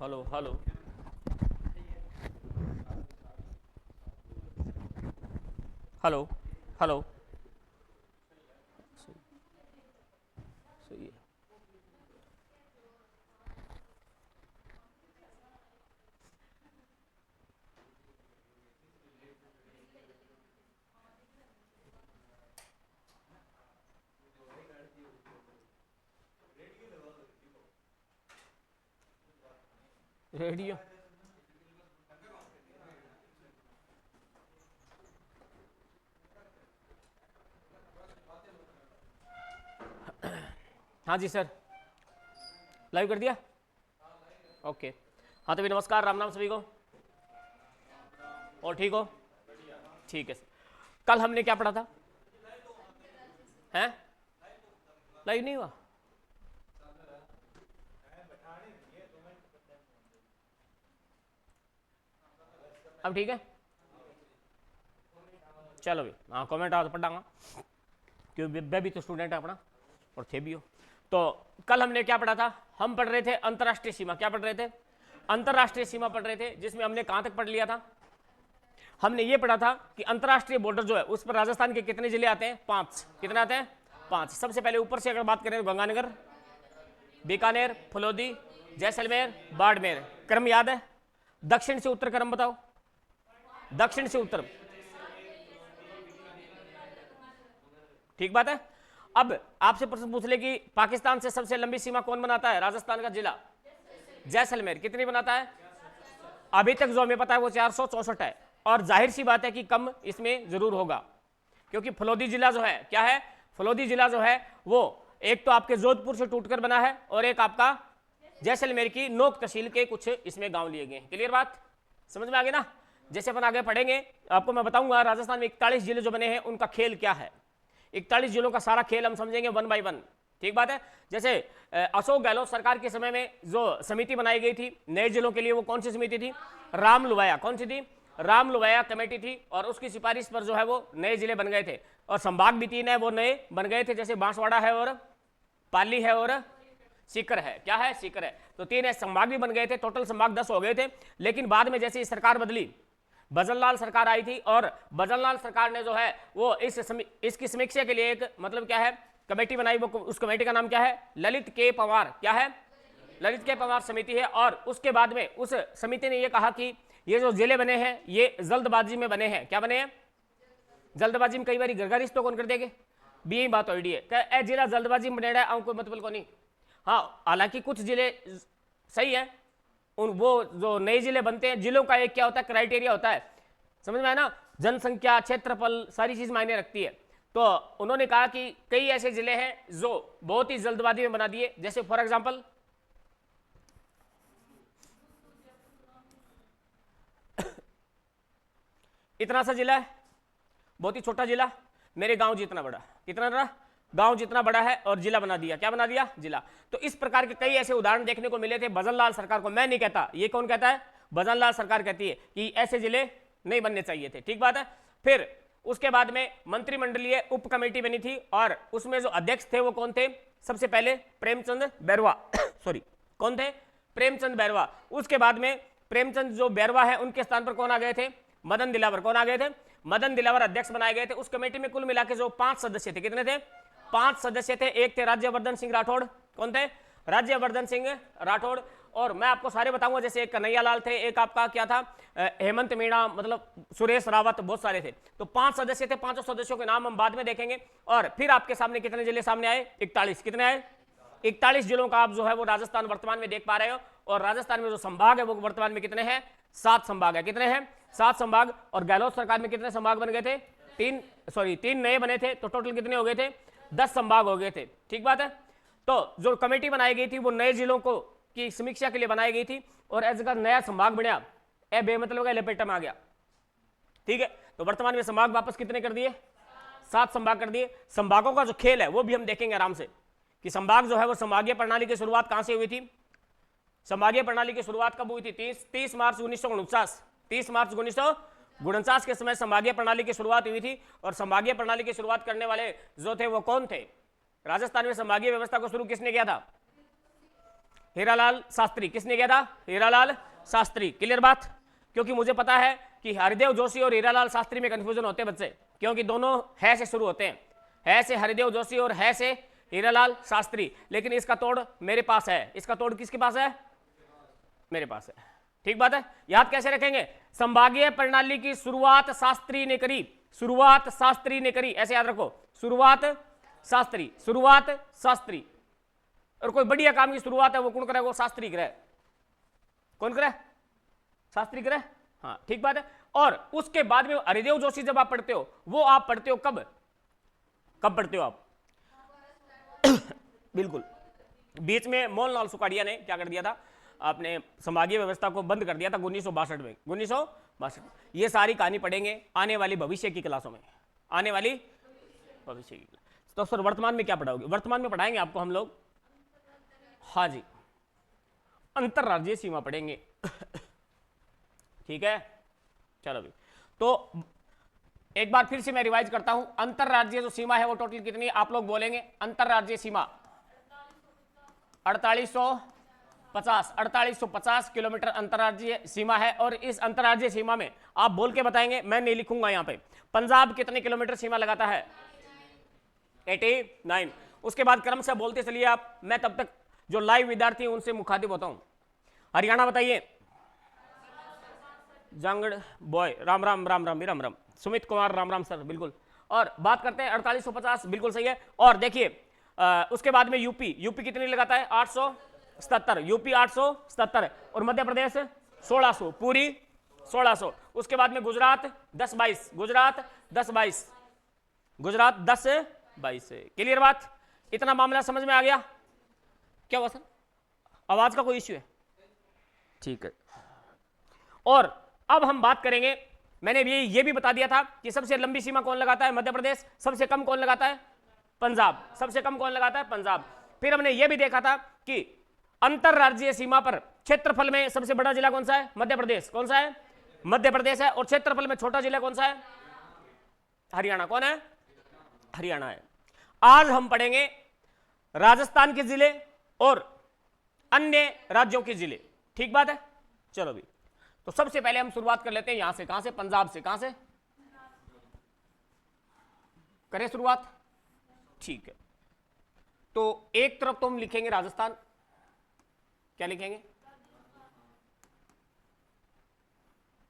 Hello hello hello hello. सही है। Radio. हाँ जी सर, लाइव कर दिया। ओके। हाँ तो भी नमस्कार, राम नाम सभी को। और ठीक हो? ठीक है सर। कल हमने क्या पढ़ा था? हैं? लाइव नहीं हुआ? अब ठीक है। चलो भी, हाँ कमेंट आओ तो पढ़ाऊंगा, क्योंकि मैं भी तो स्टूडेंट है अपना, और थे भी हो। तो कल हमने क्या पढ़ा था? हम पढ़ रहे थे अंतर्राष्ट्रीय सीमा। क्या पढ़ रहे थे? अंतर्राष्ट्रीय सीमा पढ़ रहे थे, जिसमें हमने कहां तक पढ़ लिया था? हमने ये पढ़ा था कि अंतर्राष्ट्रीय बॉर्डर जो है उस पर राजस्थान के कितने जिले आते हैं? 5। कितने आते हैं? 5। सबसे पहले ऊपर से अगर बात करें तो गंगानगर, बीकानेर, फलोदी, जैसलमेर, बाड़मेर। क्रम याद है? दक्षिण से उत्तर क्रम बताओ। दक्षिण से उत्तर, ठीक बात है। अब आपसे प्रश्न पूछ ले कि पाकिस्तान से सबसे लंबी सीमा कौन बनाता है? राजस्थान का जिला जैसलमेर। कितनी बनाता है? अभी तक जो हमें पता है वो 464 है, और जाहिर सी बात है कि कम इसमें जरूर होगा, क्योंकि फलोदी जिला जो है, क्या है? फलोदी जिला जो है वो एक तो आपके जोधपुर से टूटकर बना है, और एक आपका जैसलमेर की नोक तहसील के कुछ इसमें गांव लिए गए हैं। क्लियर बात? समझ में आ गई ना? जैसे अपन आगे पढ़ेंगे आपको मैं बताऊंगा राजस्थान में 41 जिले जो बने हैं उनका खेल क्या है। 41 जिलों का सारा खेल हम समझेंगे 1 बाय 1। ठीक बात है। जैसे अशोक गहलोत सरकार के समय में जो समिति बनाई गई थी नए जिलों के लिए, वो कौन सी समिति थी? राम लुवाया। कौन सी थी? राम लुवाया कमेटी थी, और उसकी सिफारिश पर जो है वो नए जिले बन गए थे, और संभाग भी 3 है वो नए बन गए थे, जैसे बांसवाड़ा है, और पाली है, और सीकर है। क्या है? सीकर है। तो 3 संभाग भी बन गए थे, टोटल संभाग 10 हो गए थे। लेकिन बाद में जैसे सरकार बदली, भजनलाल सरकार आई थी, और भजनलाल सरकार ने जो है वो इसकी समीक्षा के लिए एक मतलब क्या है कमेटी बनाई। वो उस कमेटी का नाम क्या है? ललित के पवार। क्या है? ललित के पवार समिति है। और उसके बाद में उस समिति ने ये कहा कि ये जो जिले बने हैं ये जल्दबाजी में बने हैं। क्या बने हैं? जल्दबाजी में। कई बार गरगरिश तो कौन कर देंगे भी, यही बात होगी है जिला जल्दबाजी में बने रहा कोई मतलब को नहीं। हाँ, हालांकि कुछ जिले सही है, उन वो जो नए जिले बनते हैं, जिलों का एक क्या होता है? क्राइटेरिया होता है। समझ में आया ना? जनसंख्या, क्षेत्रफल, सारी चीज मायने रखती है। तो उन्होंने कहा कि कई ऐसे जिले हैं जो बहुत ही जल्दबाजी में बना दिए। जैसे फॉर एग्जांपल इतना सा जिला है, बहुत ही छोटा जिला, मेरे गांव जितना बड़ा। कितना बड़ा? गांव जितना बड़ा है, और जिला बना दिया। क्या बना दिया? जिला। तो इस प्रकार के कई ऐसे उदाहरण देखने को मिले थे भजनलाल सरकार को। मैं नहीं कहता, ये कौन कहता है? भजनलाल सरकार कहती है कि ऐसे जिले नहीं बनने चाहिए थे। ठीक बात है। फिर उसके बाद में मंत्रिमंडलीय उप कमेटी बनी थी, और उसमें जो अध्यक्ष थे वो कौन थे? सबसे पहले प्रेमचंद बैरवा सॉरी, कौन थे? प्रेमचंद बैरवा। उसके बाद में प्रेमचंद जो बैरवा है उनके स्थान पर कौन आ गए थे? मदन दिलावर। कौन आ गए थे? मदन दिलावर अध्यक्ष बनाए गए थे। उस कमेटी में कुल मिलाकर जो 5 सदस्य थे, कितने थे? 5 सदस्य थे। एक थे राज्यवर्धन सिंह राठौड़। कौन थे? राज्यवर्धन सिंह राठौड़। और मैं आपको सारे बताऊंगा, जैसे एक कन्हैया लाल थे, एक आपका क्या था हेमंत मीणा, मतलब सुरेश रावत, बहुत सारे थे। तो 5 सदस्य थे। 5 सदस्यों के नाम हम बाद में देखेंगे। और फिर आपके सामने कितने जिले सामने आए? 41। कितने आए? 41 जिलों का आप जो है वो राजस्थान वर्तमान में देख पा रहे हो। और राजस्थान में जो संभाग है वो वर्तमान में कितने हैं? 7 संभाग है। कितने हैं? 7 संभाग। और गहलोत सरकार में कितने संभाग बन गए थे? 3 नए बने थे, तो टोटल कितने हो गए थे? 10 संभाग हो गए थे। ठीक बात है। तो जो कमेटी बनाई गई थी वो नए जिलों को की समीक्षा के लिए बनाई गई थी, और ऐसे का नया संभाग बनया ए बेमतलब का लपेटा में आ गया। ठीक है। तो वर्तमान में संभाग वापस कितने कर दिए? 7 संभाग कर दिए। संभागों का जो खेल है वो भी हम देखेंगे आराम से, कि संभाग जो है वो संभागीय प्रणाली की शुरुआत कहां से हुई थी? संभागीय प्रणाली की शुरुआत कब हुई थी? 30 मार्च 1949। 30 मार्च 1949 के समय संभागीय प्रणाली की शुरुआत हुई थी। और संभागीय प्रणाली की शुरुआत करने वाले जो थे वो कौन थे? राजस्थान में संभागीय व्यवस्था को शुरू किसने किया था? हीरालाल शास्त्री। किसने किया था? हीरालाल शास्त्री। क्लियर बात? क्योंकि मुझे पता है कि हरिदेव जोशी और हीरालाल शास्त्री में कंफ्यूजन होते हैं बच्चे, क्योंकि दोनों है से शुरू होते हैं, है से हरिदेव जोशी और है से हीरालाल शास्त्री। लेकिन इसका तोड़ मेरे पास है। इसका तोड़ किसके पास है? मेरे पास है। ठीक बात है। याद कैसे रखेंगे? संभागीय प्रणाली की शुरुआत शास्त्री ने करी, शुरुआत शास्त्री ने करी, ऐसे याद रखो, शुरुआत शास्त्री, शुरुआत शास्त्री। और कोई बढ़िया काम की शुरुआत है वो कौन करे? वो शास्त्री करे। कौन करे? शास्त्री करे। हाँ ठीक बात है। और उसके बाद में हरिदेव जोशी जब आप पढ़ते हो, वो आप पढ़ते हो कब? कब पढ़ते हो आप? बिल्कुल बीच में मोहनलाल सुखाड़िया ने क्या कर दिया था, आपने संभागीय व्यवस्था को बंद कर दिया था 1962 में, 1962। ये सारी कहानी पढ़ेंगे आने वाली भविष्य की क्लासों में, आने वाली भविष्य की क्लास। तो सर वर्तमान में क्या पढ़ाओगे? वर्तमान में पढ़ाएंगे आपको हम लोग, हाँ जी, अंतरराज्यीय सीमा पढ़ेंगे। ठीक है, चलो भी। तो एक बार फिर से मैं रिवाइज करता हूं, अंतरराज्यीय जो सीमा है वो टोटल कितनी आप लोग बोलेंगे? अंतरराज्यीय सीमा 4850 किलोमीटर अंतरराज्यीय सीमा है। और इस अंतरराज्यीय सीमा में आप बोल के बताएंगे, मैं नहीं लिखूंगा यहां पे। पंजाब कितने किलोमीटर सीमा लगाता है? 89। उसके बाद क्रम से बोलते चलिए आप, मैं तब तक जो लाइव विद्यार्थी हैं उनसे मुखातिब होता हूं। हरियाणा बताइए। जंगड़ बॉय, राम राम राम राम राम राम। सुमित कुमार, राम राम सर, बिल्कुल। और बात करते हैं 4850, बिल्कुल सही है। और देखिए उसके बाद में यूपी, यूपी कितनी लगाता है? 877, यूपी 877। और मध्य प्रदेश 1600, पूरी 1600। उसके बाद में गुजरात 1022, गुजरात 1022, गुजरात 1022। क्लियर बात? इतना मामला समझ में आ गया? क्या हुआ सर, आवाज का कोई इश्यू है? ठीक है। और अब हम बात करेंगे, मैंने ये भी बता दिया था कि सबसे लंबी सीमा कौन लगाता है? मध्य प्रदेश। सबसे कम कौन लगाता है? पंजाब। सबसे कम कौन लगाता है? पंजाब। फिर हमने ये भी देखा था कि अंतरराज्यीय सीमा पर क्षेत्रफल में सबसे बड़ा जिला कौन सा है? मध्य प्रदेश। कौन सा है? मध्य प्रदेश है। और क्षेत्रफल में छोटा जिला कौन सा है? हरियाणा। कौन है? हरियाणा है। आज हम पढ़ेंगे राजस्थान के जिले और अन्य राज्यों के जिले। ठीक बात है? चलो भी। तो सबसे पहले हम शुरुआत कर लेते हैं यहां से। कहां से? पंजाब से। कहां से करें शुरुआत? ठीक है। तो एक तरफ तो हम लिखेंगे राजस्थान, क्या लिखेंगे?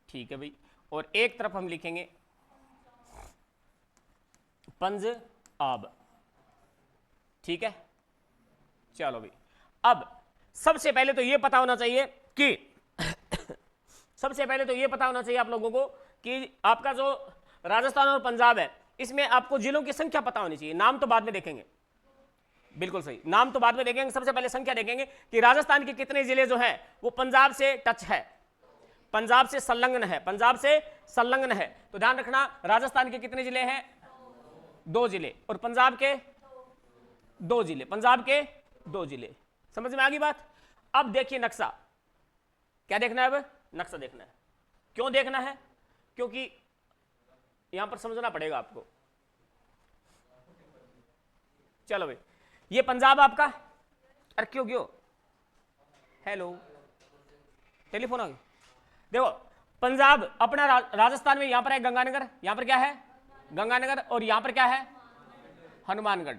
ठीक है भाई। और एक तरफ हम लिखेंगे पंजाब। ठीक है, चलो भाई। अब सबसे पहले तो यह पता होना चाहिए कि सबसे पहले तो यह पता होना चाहिए आप लोगों को कि आपका जो राजस्थान और पंजाब है, इसमें आपको जिलों की संख्या पता होनी चाहिए। नाम तो बाद में देखेंगे, बिल्कुल सही, नाम तो बाद में देखेंगे। सबसे पहले संख्या देखेंगे कि राजस्थान के कितने जिले जो हैं वो पंजाब से टच है, पंजाब से संलग्न है, पंजाब से संलग्न है। तो ध्यान रखना, राजस्थान के कितने जिले हैं? 2 जिले। और पंजाब के 2 जिले, पंजाब के 2 जिले। समझ में आ गई बात? अब देखिए नक्शा, क्या देखना है? अब नक्शा देखना है। क्यों देखना है? क्योंकि यहां पर समझना पड़ेगा आपको। चलो भाई, ये पंजाब आपका, अरे क्यों क्यों हेलो टेलीफोन आ गया। देखो पंजाब अपना राजस्थान में यहां पर है गंगानगर, यहां पर क्या है? गंगानगर। और यहां पर क्या है? हनुमानगढ़।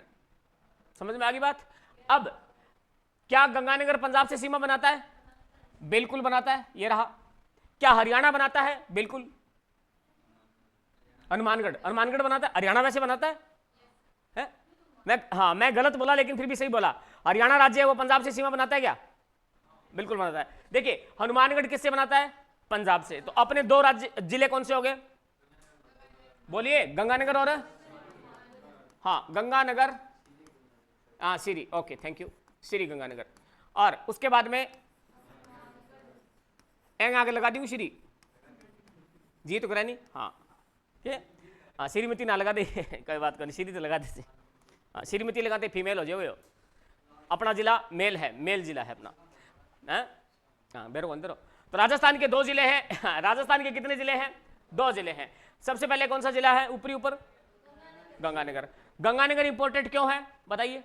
समझ में आ गई बात? अब क्या गंगानगर पंजाब से सीमा बनाता है? बिल्कुल बनाता है, ये रहा। क्या हरियाणा बनाता है? बिल्कुल। हनुमानगढ़ बनाता है, हरियाणा वैसे बनाता है? मैं गलत बोला लेकिन फिर भी सही बोला। हरियाणा राज्य है वो पंजाब से सीमा बनाता है क्या? बिल्कुल बनाता है। देखिए हनुमानगढ़ किससे बनाता है? पंजाब से। तो अपने 2 राज्य जिले कौन से हो गए? बोलिए, गंगानगर और Ganganagar, Shri, okay thank you, Shri Ganganagar. और उसके बाद में एंग आगे लगा दी श्री जी तो करा नहीं, श्रीमती ना लगा दे कोई बात नहीं, श्री तो लगा दे। श्रीमती लगाते फीमेल हो जाओ, अपना जिला मेल है, मेल जिला है अपना। बेरो अंदर। तो राजस्थान के 2 जिले हैं। राजस्थान के कितने जिले हैं? 2 जिले हैं। सबसे पहले कौन सा जिला है? ऊपरी ऊपर गंगानगर। गंगानगर इंपॉर्टेंट क्यों है बताइए?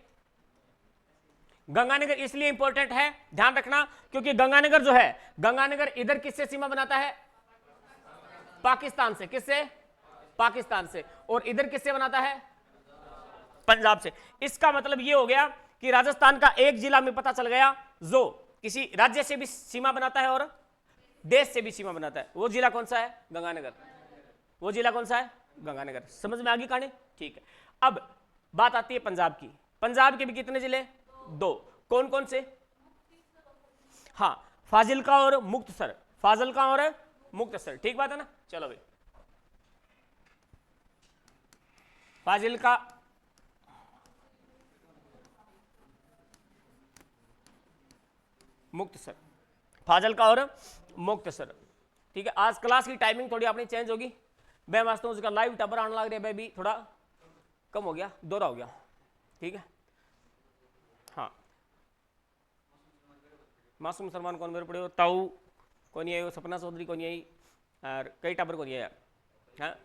गंगानगर इसलिए इंपॉर्टेंट है, ध्यान रखना, क्योंकि गंगानगर जो है, गंगानगर इधर किससे सीमा बनाता है? पाकिस्तान से। किससे? पाकिस्तान से। और इधर किससे बनाता है? पंजाब से। इसका मतलब ये हो गया कि राजस्थान का एक जिला में पता चल गया जो किसी राज्य से भी सीमा बनाता है और देश से भी सीमा बनाता है। वो जिला कौन सा है? गंगानगर। वो जिला कौन सा है? गंगानगर। समझ में आ गई कहानी? ठीक है। अब बात आती है पंजाब की। पंजाब के भी कितने जिले? 2। कौन कौन से? हाँ, फाजिलका और मुक्तसर। फाजिलका और मुक्तसर, ठीक बात है ना? चलो भाई, फाजिलका, मुक्तसर, फाजिलका और मुक्तसर। ठीक है, आज क्लास की टाइमिंग थोड़ी अपनी चेंज होगी। मैं वास्तव में उसका लाइव टबर आने लग रहा है, भी थोड़ा कम हो गया, दोहरा हो गया। ठीक है, हाँ, मासूम मुसलमान कौन मेरे पड़े हो, ताऊ कौन नहीं आई, सपना चौधरी कौन नहीं आई, और कई टाबर कौन नहीं आया। हाँ,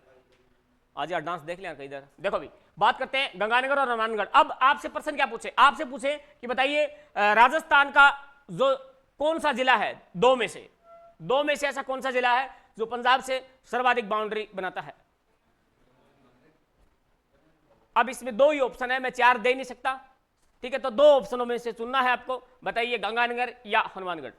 आज यार डांस देख लिया कई इधर। देखो अभी बात करते हैं गंगानगर और हनुमानगढ़। अब आपसे पर्सन क्या पूछे? आपसे पूछे कि बताइए राजस्थान का जो कौन सा जिला है दो में से ऐसा कौन सा जिला है जो पंजाब से सर्वाधिक बाउंड्री बनाता है? अब इसमें 2 ही ऑप्शन है, मैं 4 दे नहीं सकता। ठीक है, तो 2 ऑप्शनों में से चुनना है आपको। बताइए गंगानगर या हनुमानगढ़।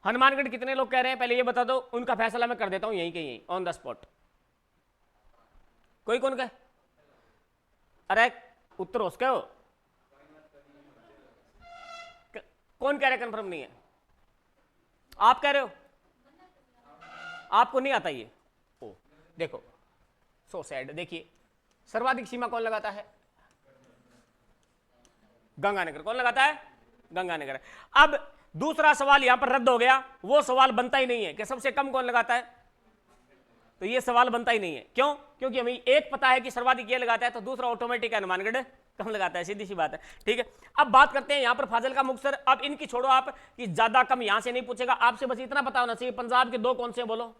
हनुमानगढ़ कितने लोग कह रहे हैं पहले ये बता दो, उनका फैसला मैं कर देता हूं यहीं के यहीं ऑन द स्पॉट। कोई कौन कहे? अरे उत्तर उसके हो, कौन कह रहे कंफर्म नहीं है? आप कह रहे हो, आपको नहीं आता ये? ओ देखो, सो सैड। देखिए सर्वाधिक सीमा कौन लगाता है? गंगानगर। कौन लगाता है? गंगानगर। अब दूसरा सवाल यहां पर रद्द हो गया, वो सवाल बनता ही नहीं है कि सबसे कम कौन लगाता है। तो ये सवाल बनता ही नहीं है। क्यों? क्योंकि हमें एक पता है कि सर्वाधिक ये लगाता है, तो दूसरा ऑटोमेटिक हनुमानगढ़ कम लगाता है, सीधी सी बात है। ठीक है, अब बात करते हैं यहां पर फाजिलका मुक्तसर। अब इनकी छोड़ो आप कि ज्यादा कम यहां से नहीं पूछेगा, आपसे बस इतना पता होना चाहिए पंजाब के 2 कौन से बोलो?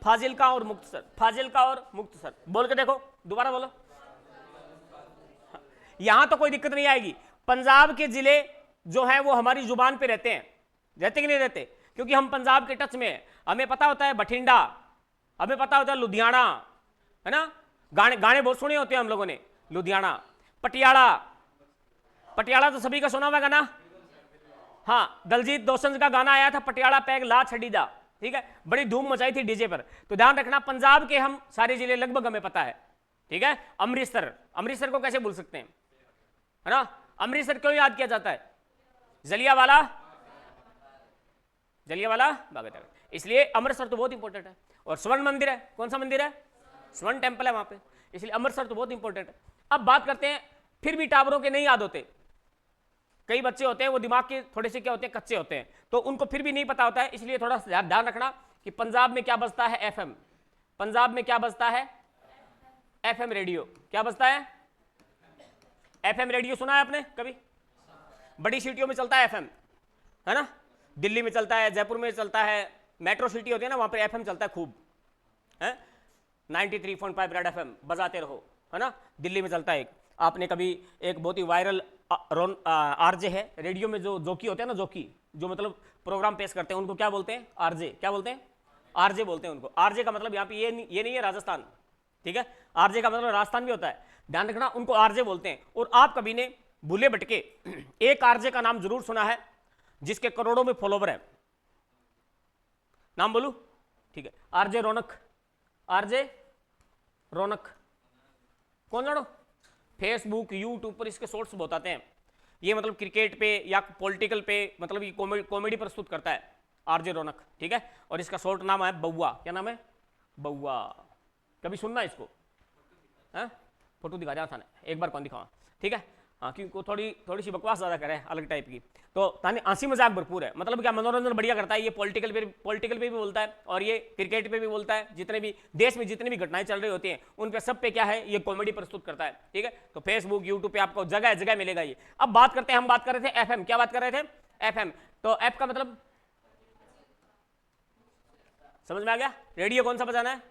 फाजिलका और मुक्तसर। फाजिलका और मुक्तसर बोल के देखो, दोबारा बोलो। यहां तो कोई दिक्कत नहीं आएगी। पंजाब के जिले जो है वो हमारी जुबान पे रहते हैं, रहते कि नहीं रहते? क्योंकि हम पंजाब के टच में हैं। हमें पता होता है बठिंडा, हमें पता होता है लुधियाना, है ना? गाने बहुत सुने होते हैं हम लोगों ने। लुधियाना, पटियाला। पटियाला तो सभी का सुना होगा गाना। हाँ, दलजीत दोसांझ का गाना आया था, पटियाला पैग ला छड़ी दा। ठीक है, बड़ी धूम मचाई थी डीजे पर। तो ध्यान रखना, पंजाब के हम सारे जिले लगभग हमें पता है। ठीक है, अमृतसर, अमृतसर को कैसे भूल सकते हैं, है ना? अमृतसर क्यों याद किया जाता है? जलियांवाला बाग, इसलिए अमृतसर तो बहुत इंपॉर्टेंट है। और स्वर्ण मंदिर है, कौन सा मंदिर है? स्वर्ण टेम्पल है वहां पे, इसलिए अमृतसर तो बहुत इंपॉर्टेंट है। अब बात करते हैं, फिर भी टावरों के नहीं याद होते। कई बच्चे होते हैं वो दिमाग के थोड़े से क्या होते हैं, कच्चे होते हैं, तो उनको फिर भी नहीं पता होता है। इसलिए थोड़ा ध्यान रखना कि पंजाब में क्या बजता है? एफएम। पंजाब में क्या बजता है? FM radio. क्या बजता है? FM radio. सुना है आपने कभी? बड़ी सिटियों में चलता है एफएम, है ना? दिल्ली में चलता है, जयपुर में चलता है, मेट्रो सिटी होती है ना, वहां पर एफएम चलता है खूब, है 93.5 रेड एफएम बजाते रहो, है ना? दिल्ली में चलता है। आपने कभी एक बहुत ही वायरल आरजे है रेडियो में, जो जोकी होते हैं ना, जोकी जो मतलब प्रोग्राम पेश करते हैं, उनको क्या बोलते हैं? आरजे। क्या बोलते हैं? आरजे बोलते हैं उनको। आरजे का मतलब यहाँ पे ये नहीं है राजस्थान। ठीक है, आरजे का मतलब राजस्थान भी होता है, ध्यान रखना, उनको आरजे बोलते हैं। और आप कभी ने भूले भटके एक आरजे का नाम जरूर सुना है जिसके करोड़ों में फॉलोवर है, नाम बोलूं? ठीक है, आरजे रौनक। आरजे रौनक कौन जानो? फेसबुक यूट्यूब पर इसके शॉर्ट्स बहुत आते हैं। ये मतलब क्रिकेट पे या पॉलिटिकल पे, मतलब ये कॉमेडी प्रस्तुत करता है आरजे रौनक। ठीक है, और इसका शॉर्ट नाम है बउआ। क्या नाम है? बउआ। कभी सुनना इसको? है फोटो दिखा दिया था ने, एक बार कौन दिखावा? ठीक है, हाँ, क्योंकि थोड़ी सी बकवास ज़्यादा करे, अलग टाइप की, तो ताने हंसी मजाक भरपूर है। मतलब क्या, मनोरंजन बढ़िया करता है। ये पॉलिटिकल पे भी बोलता है और ये क्रिकेट पे भी बोलता है। जितने भी देश में जितनी भी घटनाएं चल रही होती हैं उन पे सब पे क्या है, ये कॉमेडी प्रस्तुत करता है। ठीक है, तो फेसबुक यूट्यूब पे आपको जगह जगह मिलेगा ये। अब बात करते हैं, हम बात कर रहे थे एफएम। क्या बात कर रहे थे? एफएम। तो एफ का मतलब समझ में आ गया? रेडियो कौन सा बजाना है?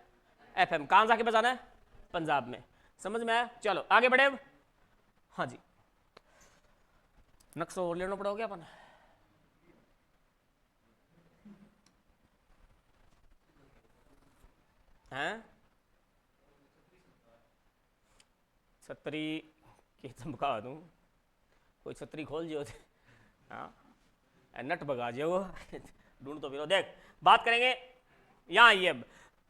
एफएम। कहां जाके बजाना है? पंजाब में। समझ में आया? चलो आगे बढ़े। हाँ जी, नक्शा और लेना पड़ेगा क्या अपन? हैं छतरी के चमका दूं, कोई छतरी खोल जियो। हाँ नट भगा जियो ढूंढ तो फिर देख। बात करेंगे यहाँ आइए, अब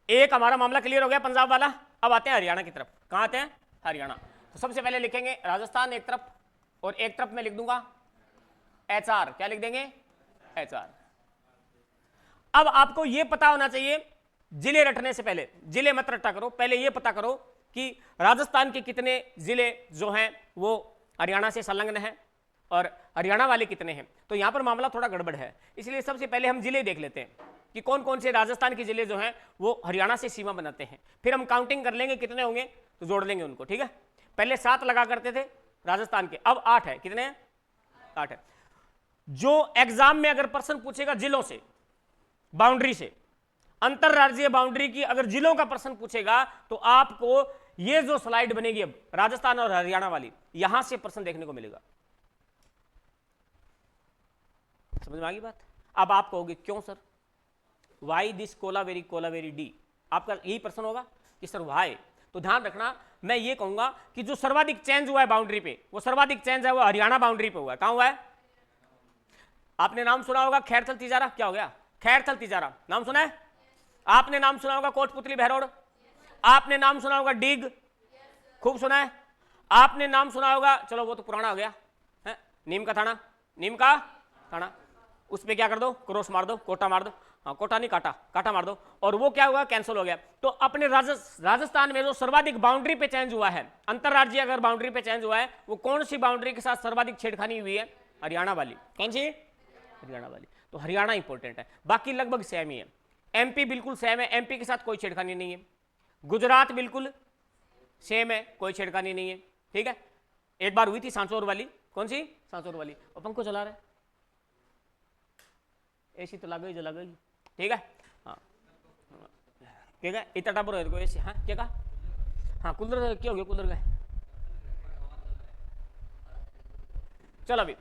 एक हमारा मामला क्लियर हो गया पंजाब वाला। अब आते हैं हरियाणा की तरफ। कहाँ आते हैं? हरियाणा। तो सबसे पहले लिखेंगे राजस्थान एक तरफ, और एक तरफ मैं लिख दूंगा HR। क्या लिख देंगे? HR। अब आपको यह पता होना चाहिए, जिले रटने से पहले, जिले मत रटा करो, पहले यह पता करो कि राजस्थान के कितने जिले जो हैं वो हरियाणा से संलग्न हैं और हरियाणा वाले कितने हैं। तो यहां पर मामला थोड़ा गड़बड़ है, इसलिए सबसे पहले हम जिले देख लेते हैं कि कौन कौन से राजस्थान के जिले जो हैं वो हरियाणा से सीमा बनाते हैं। फिर हम काउंटिंग कर लेंगे कितने होंगे तो जोड़ लेंगे उनको, ठीक है। पहले 7 लगा करते थे राजस्थान के, अब 8 है। कितने हैं? 8 है। जो एग्जाम में अगर प्रश्न पूछेगा जिलों से, बाउंड्री से, अंतरराज्यीय बाउंड्री की अगर जिलों का प्रश्न पूछेगा तो आपको ये जो स्लाइड बनेगी अब राजस्थान और हरियाणा वाली, यहां से प्रश्न देखने को मिलेगा। समझ में आ गई बात? अब आप कहोगे क्यों sir, why this Kolaveri D, आपका यही प्रश्न होगा कि सर वाई। तो ध्यान रखना, मैं ये कहूंगा कि जो सर्वाधिक चेंज हुआ है बाउंड्री पे, वो सर्वाधिक चेंज है वो हरियाणा बाउंड्री पे हुआ है। कहां हुआ है? आपने नाम सुना होगा खैरथल तिजारा। क्या हो गया? खैरथल तिजारा नाम सुना है? आपने नाम सुना होगा कोटपुतली बहरोड, आपने नाम सुना होगा डीग, खूब सुना है। आपने नाम सुना होगा, चलो वो तो पुराना हो गया है, नीम का थाना, नीम का थाना, उस पे क्या कर दो, क्रॉस मार दो, कोटा मार दो। हाँ कोटा नहीं, काटा, काटा मार दो, और वो क्या हुआ, कैंसिल हो गया। तो अपने राजस्थान में जो सर्वाधिक बाउंड्री पे चेंज हुआ है, अंतरराज्यीय अगर बाउंड्री पे चेंज हुआ है, वो कौन सी बाउंड्री के साथ सर्वाधिक छेड़खानी हुई है? हरियाणा वाली। कौन सी? हरियाणा वाली। तो हरियाणा इंपॉर्टेंट है, बाकी लगभग सेम ही है। MP बिल्कुल सेम है, MP के साथ कोई छेड़खानी नहीं है। गुजरात बिल्कुल सेम है, कोई छेड़खानी नहीं है, ठीक है। एक बार हुई थी सांचौर वाली। कौन सी? सांचौर वाली। और पंखो चला रहा है, AC तो लग गई, ठीक है। हाँ ठीक है, इतना टापर है AC। हाँ क्या कहा? हाँ कूलर क्या हो गया, कूलर का। चलो अभी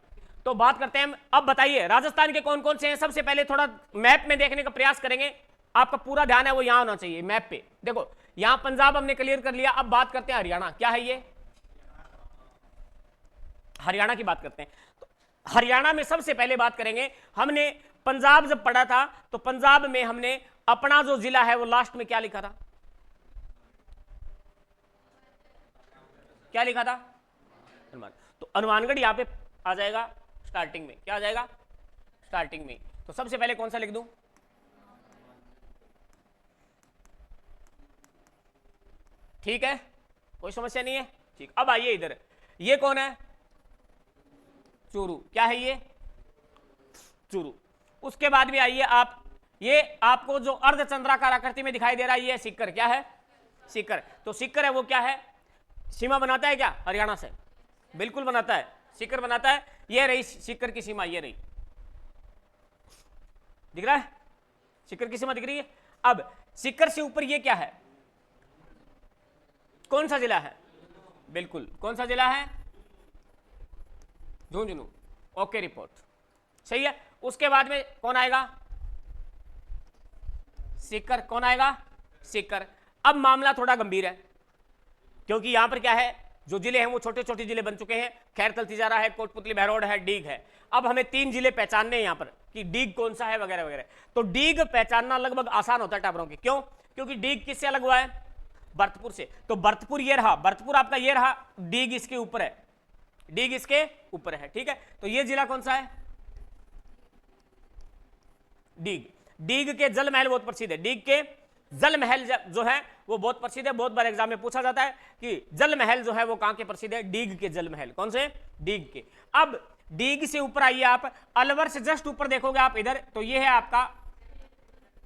तो बात करते हैं हम। अब बताइए राजस्थान के कौन कौन से हैं। सबसे पहले थोड़ा मैप में देखने का प्रयास करेंगे, आपका पूरा ध्यान है वो यहां होना चाहिए मैप पे। देखो यहां पंजाब हमने क्लियर कर लिया, अब बात करते हैं हरियाणा। क्या है ये? हरियाणा की बात करते हैं। तो हरियाणा में सबसे पहले बात करेंगे, हमने पंजाब जब पढ़ा था तो पंजाब में हमने अपना जो जिला है वो लास्ट में क्या लिखा था? क्या लिखा था? हनुमान। तो हनुमानगढ़ यहां पे आ जाएगा स्टार्टिंग में। क्या आ जाएगा? स्टार्टिंग में। तो सबसे पहले कौन सा लिख दूं? ठीक है, कोई समस्या नहीं है, ठीक। अब आइए इधर, ये कौन है? चूरू। क्या है ये? चूरू। उसके बाद भी आइए आप, ये आपको जो अर्धचंद्राकार आकृति में दिखाई दे रहा है ये सीकर। क्या है? सीकर। तो सीकर है वो क्या है? सीमा बनाता है क्या हरियाणा से? बिल्कुल बनाता है, सीकर बनाता है। ये रही सीकर की सीमा, ये रही, दिख रहा है? सीकर की सीमा दिख रही है। अब सीकर से ऊपर ये क्या है? कौन सा जिला है? बिल्कुल, कौन सा जिला है? झुंझुनू। ओके रिपोर्ट, सही है। उसके बाद में कौन आएगा? सीकर। कौन आएगा? सीकर। अब मामला थोड़ा गंभीर है, क्योंकि यहां पर क्या है, जो जिले हैं वो छोटे छोटे जिले बन चुके हैं। खैरथल तिजारा है, कोटपुतली बहरोड है, डीग है। अब हमें 3 जिले पहचानने हैं यहां पर कि डीग कौन सा है वगैरह वगैरह। तो डीग पहचानना लगभग आसान होता है टाबरों के। क्यों? क्योंकि डीग किससे अलग हुआ है? भरतपुर से। तो भरतपुर ये रहा, भरतपुर आपका ये रहा, डीग इसके ऊपर है, डीग इसके ऊपर है, ठीक है। तो ये जिला कौन सा है? डीग। डीग के जल महल बहुत प्रसिद्ध है, डीग के जल महल जो है वो बहुत प्रसिद्ध है। बहुत बार एग्जाम में पूछा जाता है कि जल महल जो है वो कहां के प्रसिद्ध है? डीग के जल महल। कौन से? डीग के। अब डीग से ऊपर आइए आप, अलवर से जस्ट ऊपर देखोगे आप इधर, तो ये है आपका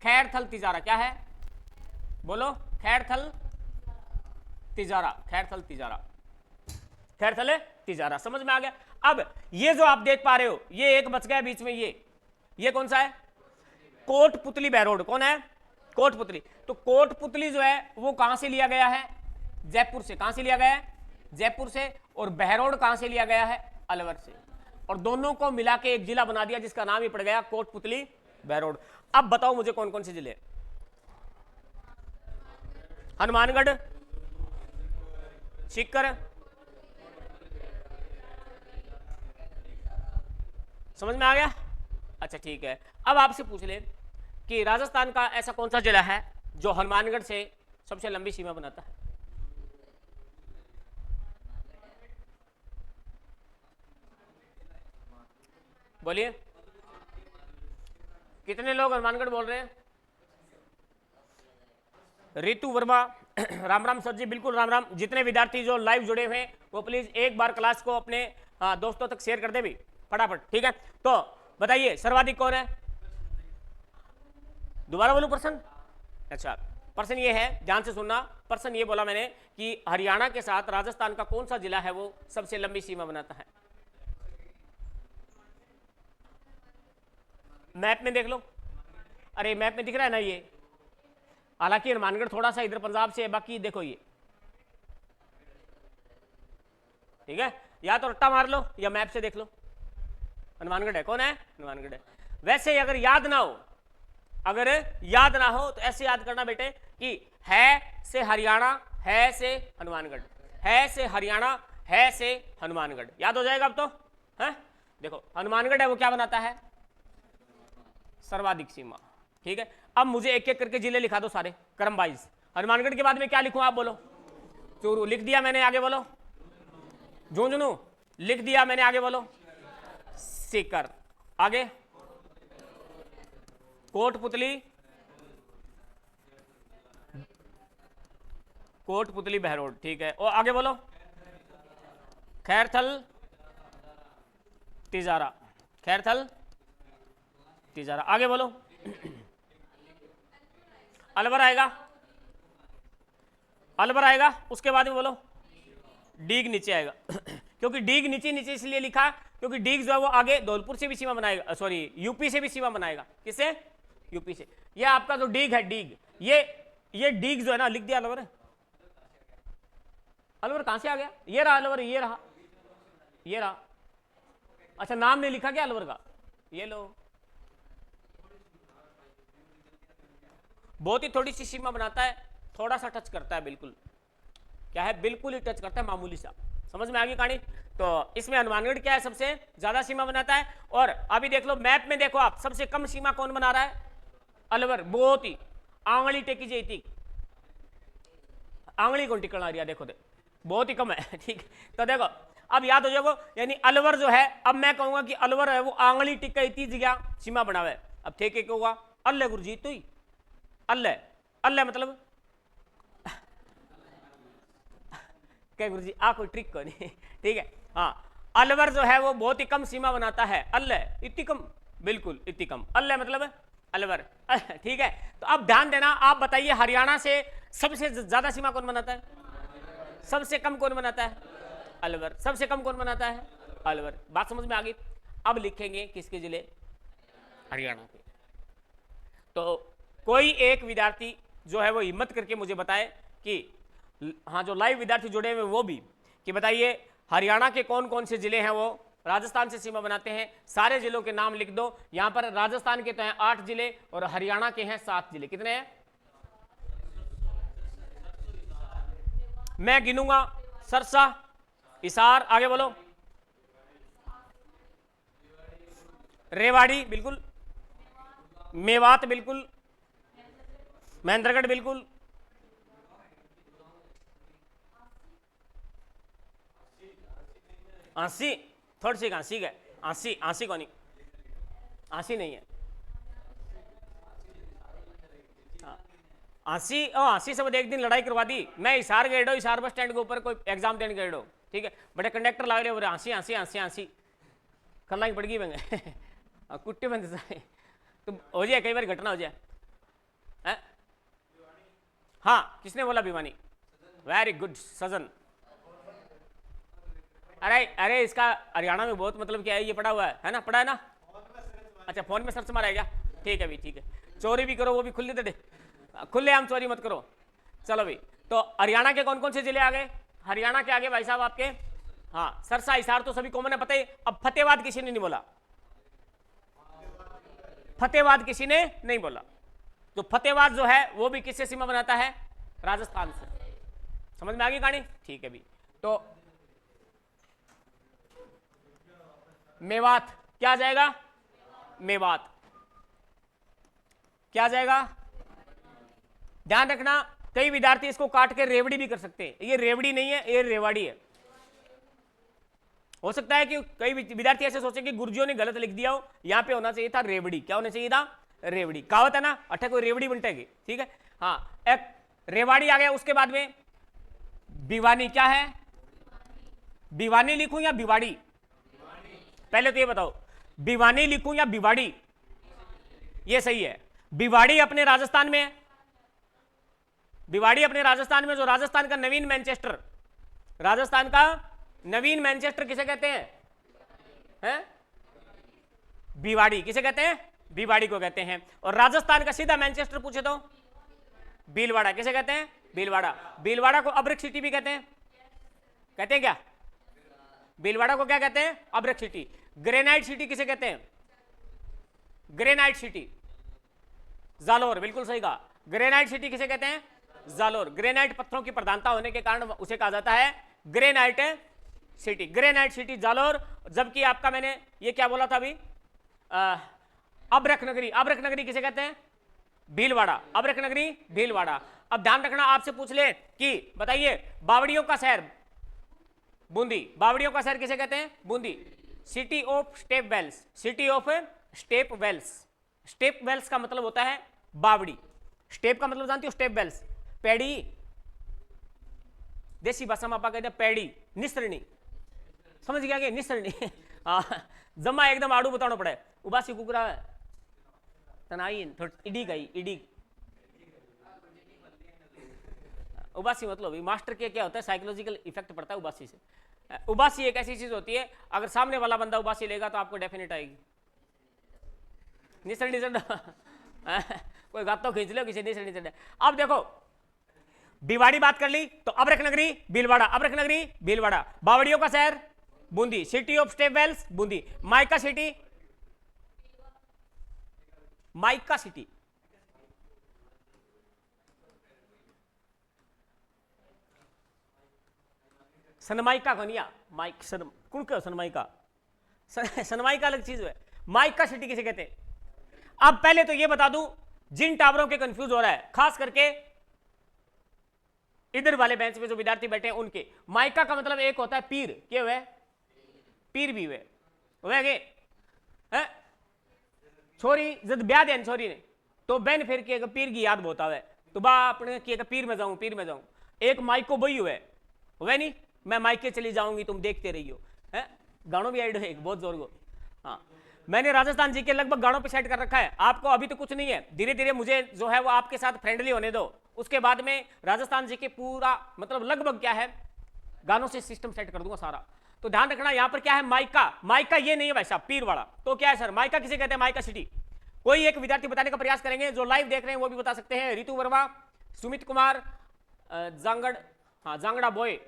खैरथल तिजारा। क्या है? बोलो, खैरथल तिजारा, खैरथल तिजारा, खैरथल तिजारा। समझ में आ गया? अब ये जो आप देख पा रहे हो, ये एक बच गया बीच में, ये कौन सा है? कोटपुतली बहरोड। कौन है? कोटपुतली। तो कोटपुतली जो है वो कहां से लिया गया है? जयपुर से। कहां से लिया गया है? जयपुर से। और बहरोड कहां से लिया गया है? अलवर से। और दोनों को मिला के एक जिला बना दिया जिसका नाम ही पड़ गया कोटपुतली बहरोड। अब बताओ मुझे कौन कौन से जिले? हनुमानगढ़, सीकर, समझ में आ गया? अच्छा ठीक है, अब आपसे पूछ ले कि राजस्थान का ऐसा कौन सा जिला है जो हनुमानगढ़ से सबसे लंबी सीमा बनाता है? बोलिए, कितने लोग हनुमानगढ़ बोल रहे हैं? रितु वर्मा, राम राम सर जी, बिल्कुल राम राम। जितने विद्यार्थी जो लाइव जुड़े हुए हैं वो प्लीज एक बार क्लास को अपने दोस्तों तक शेयर कर दे भी फटाफट, ठीक है? तो बताइए सर्वाधिक कौन है? दोबारा बोलूं पर्सन? अच्छा, पर्सन ये है, ध्यान से सुनना, पर्सन ये बोला मैंने कि हरियाणा के साथ राजस्थान का कौन सा जिला है वो सबसे लंबी सीमा बनाता है? मैप में देख लो, अरे मैप में दिख रहा है ना ये, हालांकि हनुमानगढ़ थोड़ा सा इधर पंजाब से है, बाकी देखो ये, ठीक है? या तो रट्टा मार लो या मैप से देख लो, हनुमानगढ़ है। कौन है? हनुमानगढ़ है। वैसे अगर याद ना हो, अगर याद ना हो तो ऐसे याद करना बेटे कि है से हरियाणा, है से हनुमानगढ़, है से हरियाणा, है से हनुमानगढ़, याद हो जाएगा अब तो है? देखो हनुमानगढ़ है वो क्या बनाता है? सर्वाधिक सीमा, ठीक है? अब मुझे एक एक करके जिले लिखा दो सारे क्रम वाइज। हनुमानगढ़ के बाद में क्या लिखूं आप बोलो? चूरू लिख दिया मैंने, आगे बोलो। झुंझुनू लिख दिया मैंने, आगे बोलो। सीकर, आगे कोटपुतली, कोटपुतली बहरोड, ठीक है? और आगे बोलो खैरथल तिजारा, खैरथल तिजारा, आगे बोलो अलवर आएगा, अलवर आएगा, उसके बाद में बोलो डीग नीचे आएगा क्योंकि डीग नीचे नीचे इसलिए लिखा क्योंकि डीग जो है वो आगे धौलपुर से भी सीमा बनाएगा, सॉरी यूपी से भी सीमा बनाएगा। किससे? यूपी से। ये आपका जो डीग है, डीग, ये डीग जो है ना, लिख दिया अलवर। अलवर कहां से आ गया? ये रहा अलवर, ये रहा, ये रहा। अच्छा नाम नहीं लिखा क्या अलवर का? ये लो, बहुत ही थोड़ी सी सीमा बनाता है, थोड़ा सा टच करता है, बिल्कुल क्या है, बिल्कुल ही टच करता है, मामूली सा। समझ में आ गई कहानी? तो इसमें हनुमानगढ़ क्या है, सबसे ज्यादा सीमा बनाता है। और अभी देख लो मैप में, देखो आप, सबसे कम सीमा कौन बना रहा है? अलवर, बहुत ही आंगली टेकी जाती, आंगली कौन टिकल आ रही है, देखो बहुत ही कम है, ठीक है? तो देखो अब याद हो जाएगा, यानी अलवर जो है, अब मैं कहूंगा कि अलवर है वो आंगली टिक इतनी जगह सीमा बनावे। अब ठेके क्या होगा? अल्लाह गुरु जी, तो ही अल्लाह, अल्लाह मतलब क्या गुरु जी, आ कोई ट्रिक को नहीं, ठीक है? हाँ, अलवर जो है वो बहुत ही कम सीमा बनाता है। अल्लाह इतनी कम, बिल्कुल इतनी कम, अल्लाह मतलब अलवर, ठीक है? तो अब ध्यान देना, आप बताइए हरियाणा से सबसे ज्यादा सीमा कौन बनाता है? सबसे कम कौन बनाता है? अलवर। सबसे कम कौन बनाता है? अलवर। बात समझ में आ गई? अब लिखेंगे किसके जिले? हरियाणा के। तो कोई एक विद्यार्थी जो है वो हिम्मत करके मुझे बताए कि, हाँ जो लाइव विद्यार्थी जुड़े हुए वो भी, कि बताइए हरियाणा के कौन कौन से जिले हैं वो राजस्थान से सीमा बनाते हैं। सारे जिलों के नाम लिख दो। यहां पर राजस्थान के तो हैं 8 जिले और हरियाणा के हैं 7 जिले। कितने हैं? मैं गिनूंगा। सरसा, हिसार, आगे बोलो, रेवाड़ी बिल्कुल, मेवात बिल्कुल, महेंद्रगढ़ बिल्कुल, आंसी, थोड़ी सी आंसी है, आंसी, आंसी कौन? आंसी नहीं है, आंसी, ओ आंसी से एक दिन लड़ाई करवा दी। मैं हिसार गए, हिसार बस स्टैंड के ऊपर कोई एग्जाम देने गए, ठीक है? बड़े कंडक्टर ला रहे आंसी आंसी आंसी आंसी, खल्ला पड़ गई मैं कुट्टी बंद तो हो जाए, कई बार घटना हो जाए। हाँ, किसने बोला भिवानी? वेरी गुड, सजन। अरे अरे, इसका हरियाणा में बहुत मतलब क्या है, ये पढ़ा हुआ है ना? पढ़ा है ना? अच्छा, फोन में सर्च मारा है क्या? ठीक है भी, ठीक है। चोरी भी करो वो भी खुले दे, खुले आम चोरी मत करो। चलो भाई, तो हरियाणा के कौन कौन से जिले आ गए? हरियाणा के आगे भाई साहब आपके हाँ, सरसा हिसार तो सभी कॉमन है, पता है। अब फतेहाबाद किसी ने नहीं बोला, फतेहाबाद किसी ने नहीं बोला। तो फतेहाबाद जो है वो भी किससे सीमा बनाता है? राजस्थान से। समझ में आ गई कहानी? ठीक है भी। तो मेवात क्या आ जाएगा? मेवात क्या आ जाएगा? ध्यान रखना, कई विद्यार्थी इसको काट के रेवड़ी भी कर सकते हैं। ये रेवड़ी नहीं है, ये रेवाड़ी है। हो सकता है कि कई विद्यार्थी ऐसे सोचे कि गुरुजियों ने गलत लिख दिया हो, यहां पे होना चाहिए था रेवड़ी। क्या होना चाहिए था? रेवड़ी। कहावत है ना, अठे कोई रेवड़ी बनटेगी, ठीक है। हाँ, एक रेवाड़ी आ गया। उसके बाद में भिवानी क्या है? भिवानी लिखूं या भिवाड़ी? पहले तो ये बताओ, भिवानी लिखूं या भिवाड़ी? ये सही है। भिवाड़ी अपने राजस्थान में है। भिवाड़ी अपने राजस्थान में, जो राजस्थान का नवीन मैनचेस्टर, राजस्थान का नवीन मैनचेस्टर किसे कहते हैं? भिवाड़ी। किसे कहते हैं? भिवाड़ी को कहते हैं। और राजस्थान का सीधा मैनचेस्टर पूछे तो भीलवाड़ा। किसे कहते हैं? भीलवाड़ा। भीलवाड़ा को अब्रक सिटी भी कहते हैं। कहते हैं क्या? भीलवाड़ा को क्या कहते हैं? अब्रक सिटी। ग्रेनाइट सिटी किसे कहते हैं? Granite city. जालोर, बिल्कुल सही कहा। ग्रेनाइट सिटी किसे कहते हैं? जालोर। ग्रेनाइट पत्थरों की प्रधानता होने के कारण उसे कहा जाता है granite city. Granite city Jalore. जबकि आपका मैंने ये क्या बोला था अभी? अब्रक नगरी। अब्रक नगरी किसे कहते हैं? भीलवाड़ा। अब्रक नगरी भीलवाड़ा। अब ध्यान रखना, आपसे पूछ ले कि बताइए बावड़ियों का शहर बूंदी। बावड़ियों का शहर किसे कहते हैं? Bundi. City of step wells. City of step wells. Step wells का मतलब होता है बावड़ी। स्टेप का मतलब जानती हो? स्टेप वेल्स, पैड़ी। देसी भाषा में आप कहते हैं पैड़ी, निसरणी। समझ गया कि निसरणी? हाँ, जमा एकदम आड़ू बताना पड़े। उबासी कुकरा तनाई इडी गई, इडी उबासी मतलब मास्टर के क्या होता है? साइकोलॉजिकल इफेक्ट पड़ता है उबासी से। उबासी एक ऐसी चीज होती है, अगर सामने वाला बंदा उबासी लेगा तो आपको डेफिनेट आएगी। निसरणी कोई बात तो खींच लो किसी निसरणी। अब देखो, भिवाड़ी बात कर ली तो अब्रक नगरी भीलवाड़ा। अब्रक नगरी भीलवाड़ा। बावड़ियों का शहर Bundi. City of step wells Bundi. Mica city, mica city Sunmica कनिया माइक सन कौन क्यों सनमाइका? सनमाइका अलग चीज है। माइका सिटी किसे कहते हैं? अब पहले तो ये बता दूं, जिन टावरों के कंफ्यूज हो रहा है, खास करके इधर वाले बेंच में जो विद्यार्थी बैठे हैं उनके, माइका का मतलब एक होता है पीर। क्या हुए? पीर भी हुए छोरी जब ब्याह देन छोरी ने तो बहन फिर के पीर की याद बहुत आवे तो बा अपने किए पीर में जाऊं, पीर में जाऊं। एक माइको बही हुए नहीं, मैं माइके चली जाऊंगी तुम देखते रहियो है। गानों भी ऐड है एक बहुत जोर को। हाँ, मैंने राजस्थान जी के लगभग गानों पे सेट कर रखा है। आपको अभी तो कुछ नहीं है, धीरे धीरे मुझे जो है वो आपके साथ फ्रेंडली होने दो। उसके बाद में राजस्थान जी के पूरा मतलब लगभग क्या है गानों से सिस्टम सेट कर दूंगा सारा। तो ध्यान रखना, यहां पर क्या है? माइका। माइका ये नहीं है भाई साहब, पीर वाला। तो क्या है सर? माइका किसे कहते हैं? Mica city. कोई एक विद्यार्थी बताने का प्रयास करेंगे, जो लाइव देख रहे हैं वो भी बता सकते हैं। रितु वर्मा, सुमित कुमार, जांगड़, हाँ जांगड़ा बॉय।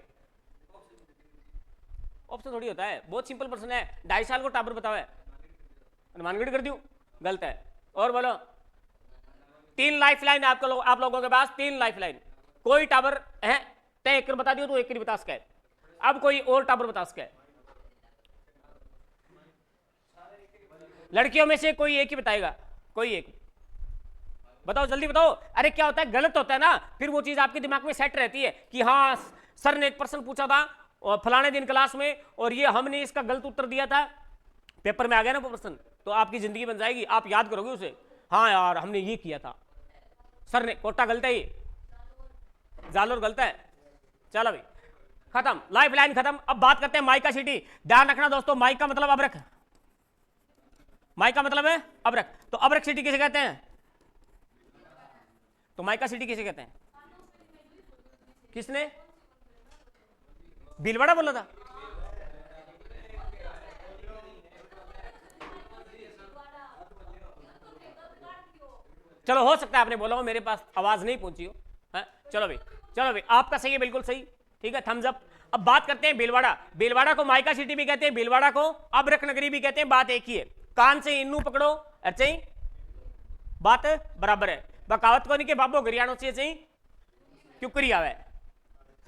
ऑप्शन थोड़ी होता है, बहुत सिंपल प्रश्न है। 2.5 साल को टाबर बताओ, अनुमानगढ़ कर दूं? गलत है। और बोलो, 3 लाइफ लाइन आप लोगों के पास, 3 लाइफ लाइन। कोई टाबर है तय एक बता दियो तो एक बता सके। अब कोई और टाबर बता सके। लड़कियों में से कोई एक ही बताएगा, कोई एक बताओ, जल्दी बताओ। अरे क्या होता है, गलत होता है ना, फिर वो चीज आपके दिमाग में सेट रहती है कि हाँ सर ने एक प्रश्न पूछा था और फलाने दिन क्लास में और ये हमने इसका गलत उत्तर दिया था, पेपर में आ गया ना वो प्रश्न, तो आपकी जिंदगी बन जाएगी। आप याद करोगे उसे, हाँ यार हमने ये किया था, सर ने। कोटा गलत है, ये जालोर गलत है। चलो भाई खत्म, लाइफ लाइन खत्म। अब बात करते हैं माइका सिटी। ध्यान रखना दोस्तों, माइका मतलब अबरक। माइका मतलब है अबरक। तो अबरक सिटी किसे कहते हैं? तो माइका सिटी किसे कहते हैं? किसने? भीलवाड़ा बोला था। चलो हो सकता है आपने बोला हो, मेरे पास आवाज नहीं पहुंची हो। चलो भाई, चलो भाई, आपका सही है, बिल्कुल सही। ठीक है, थम्स अप। अब बात करते हैं भीलवाड़ा। भीलवाड़ा को माइका सिटी भी कहते हैं, भीलवाड़ा को अबरख नगरी भी कहते हैं, बात एक ही है। कान से इन्नू पकड़ो, अच्छा ही बात बराबर है। बकावत को नहीं के बाबो गरियाणो चाहिए चाहिए क्यों करी आवे,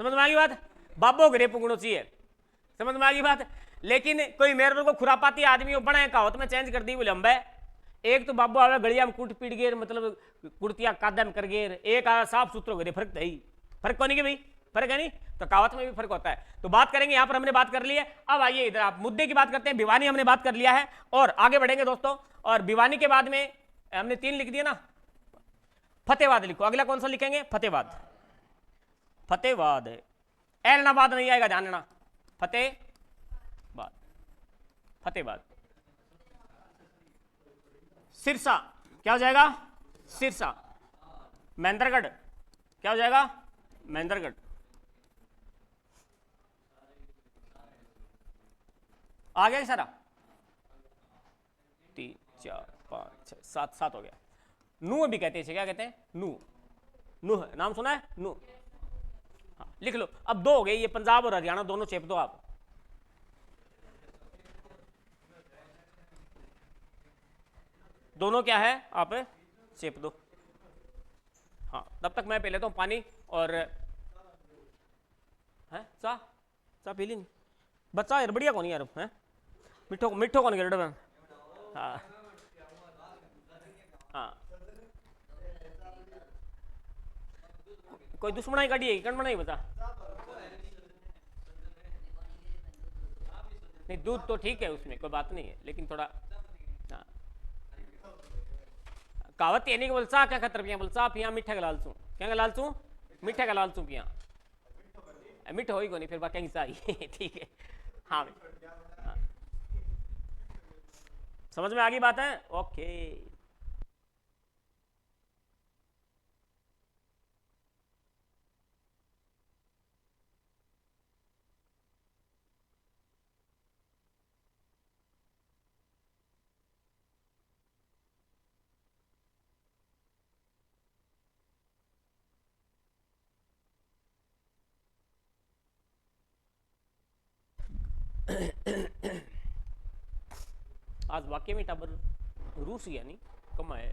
समझ में आ गई बात। बाबो घरे पुगणो चाहिए, समझ में आ गई बात। लेकिन कोई मेरे को खुरापाती आदमी बना कहावत में चेंज कर दी बोले लंबे। एक तो बाबू आवे गलिया में कूट पीट गेर, मतलब कुर्तिया कादम कर गेर, एक आया साफ सुथरो घरे, फर्क है ही, फर्क को नहीं कि भाई, फर्क है नहीं, तो कहावत में भी फर्क होता है। तो बात करेंगे, यहां पर हमने बात कर ली है। अब आइए इधर आप मुद्दे की बात करते हैं। भिवानी हमने बात कर लिया है और आगे बढ़ेंगे दोस्तों। और भिवानी के बाद में हमने 3 लिख दिए ना, फतेहबाद लिखो। अगला कौन सा लिखेंगे, फतेहबाद। फतेहबाद ऐलनाबाद नहीं आएगा, ध्यान देना, फतेहबाद, फतेहबाद। सिरसा क्या हो जाएगा, सिरसा। महेंद्रगढ़ क्या हो जाएगा, महेंद्रगढ़। आ गया सारा, 3 4 5 6 7 7 हो गया। नू भी कहते हैं, क्या कहते हैं, नू, नूह नाम सुना है, नू, हाँ लिख लो। अब 2 हो गए, ये पंजाब और हरियाणा दोनों चेप दो आप। दोनों क्या है, आप चेप दो। हाँ तब तक मैं पी लेता हूँ पानी और है चाह, चाह पी ली नहीं बच्चा यार, बढ़िया कौन यार है, मिठो मिठो कौन गिरड में। हाँ हाँ, कोई दुश्मनाई काटी है, कौन बनाई बता। नहीं दूध तो ठीक है, उसमें कोई बात नहीं है, लेकिन थोड़ा हाँ। कहावत ये नहीं कि बोल चाह क्या खतर पिया, बोल चाह पिया मीठा का लालचू, क्या का लालचू, मीठा का लालचू पिया, मीठा हो ही को नहीं फिर बाकी चाहिए ठीक है। हाँ हाँ, समझ में आ गई बात है, ओके। आज वाकई में टाबर रूस गया नहीं, कम आए,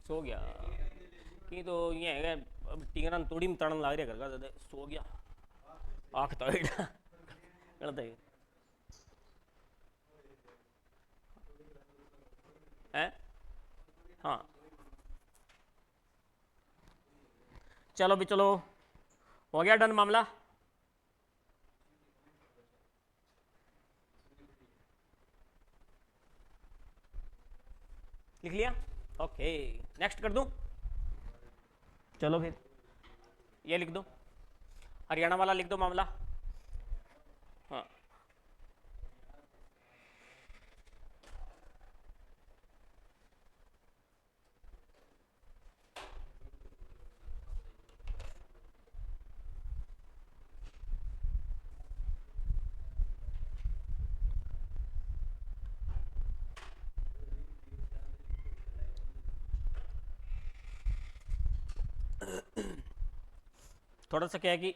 सो गया कि तो ये है टिंगरा तोड़ी में तड़न लाग रहा करगा, सो गया आँख तो गलत है। हाँ चलो भी चलो, हो गया डन मामला। लिख लिया, ओके नेक्स्ट कर दूं। चलो फिर ये लिख दो, हरियाणा वाला लिख दो मामला। हाँ थोड़ा सा क्या है कि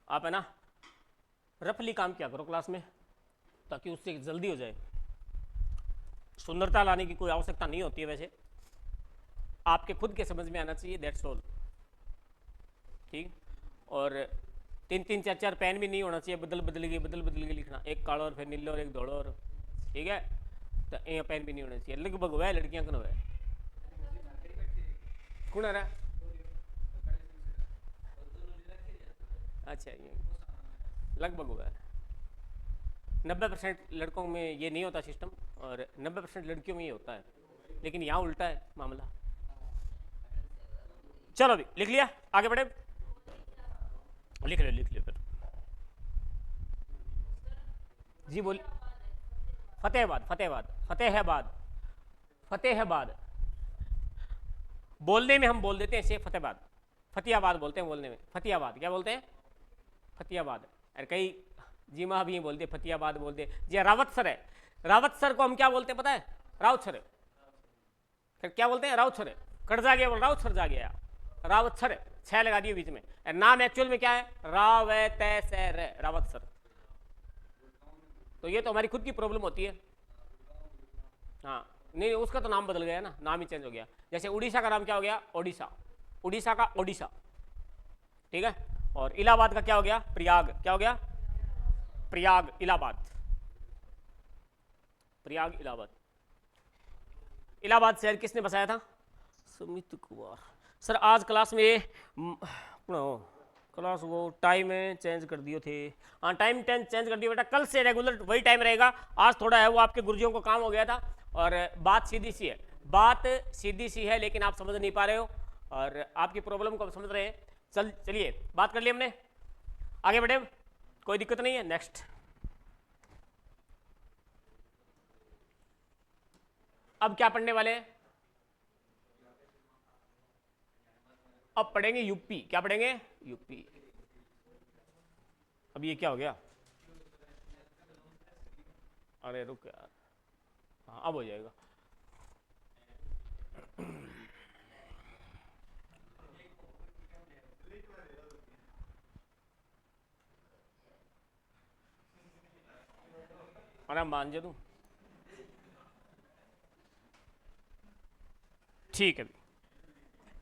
आप है ना रफली काम किया करो क्लास में, ताकि उससे जल्दी हो जाए। सुंदरता लाने की कोई आवश्यकता नहीं होती है, वैसे आपके खुद के समझ में आना चाहिए, दैट्स ऑल, ठीक। और 3 4 4 पेन भी नहीं होना चाहिए, बदल बदल के लिखना, एक काला और फिर नीला और एक धोड़ा और, ठीक है। तो ये पेन भी नहीं होना चाहिए, लगभग वह लड़कियां कौन है कौन है, अच्छा ये लगभग हुआ है। 90% लड़कों में ये नहीं होता सिस्टम, और 90% लड़कियों में ये होता है, लेकिन यहाँ उल्टा है मामला। चलो अभी लिख लिया, आगे बढ़े, लिख लियो फिर जी बोल। फतेहबाद, फतेहबाद, फतेहबाद, फतेहबाद बोलने में हम बोल देते हैं इसे फतेहबाद, फतियाबाद बोलते हैं बोलने में, फतियाबाद क्या बोलते हैं, फतियाबाद। और कई जी माँ भी बोलते फतियाबाद बोलते। जी रावत सर है, रावत सर को हम क्या बोलते हैं पता है, राउत सर है, फिर क्या बोलते हैं, राउत सर है, कट जा गया, राउत सर जा गया, रावत सर है। 6 लगा दिए बीच में। नाम एक्चुअल में क्या है? रावतसर, रावतसर। तो ये तो हमारी खुद की प्रॉब्लम होती है। हाँ नहीं, उसका तो नाम बदल गया ना, नाम ही चेंज हो गया। जैसे उड़ीसा का नाम क्या हो गया? ओडिशा। उड़ीसा का ओडिशा, ठीक है। और इलाहाबाद का क्या हो गया? प्रयाग। क्या हो गया? प्रयाग इलाहाबाद। प्रयाग इलाहाबाद। इलाहाबाद शहर किसने बसाया था? सुमित कुमार। सर आज क्लास में क्लास वो टाइम चेंज कर दिए थे। हाँ टाइम चेंज कर दिया बेटा, कल से रेगुलर वही टाइम रहेगा। आज थोड़ा है वो आपके गुरुजियों को काम हो गया था। और बात सीधी सी है, बात सीधी सी है, लेकिन आप समझ नहीं पा रहे हो और आपकी प्रॉब्लम को समझ रहे हैं। चलिए बात कर ली हमने, आगे बढ़े, कोई दिक्कत नहीं है। नेक्स्ट अब क्या पढ़ने वाले हैं? अब पढ़ेंगे यूपी। क्या पढ़ेंगे? यूपी। अब ये क्या हो गया? अरे रुक यार, हाँ अब हो जाएगा। अरे मान जा तू, ठीक है।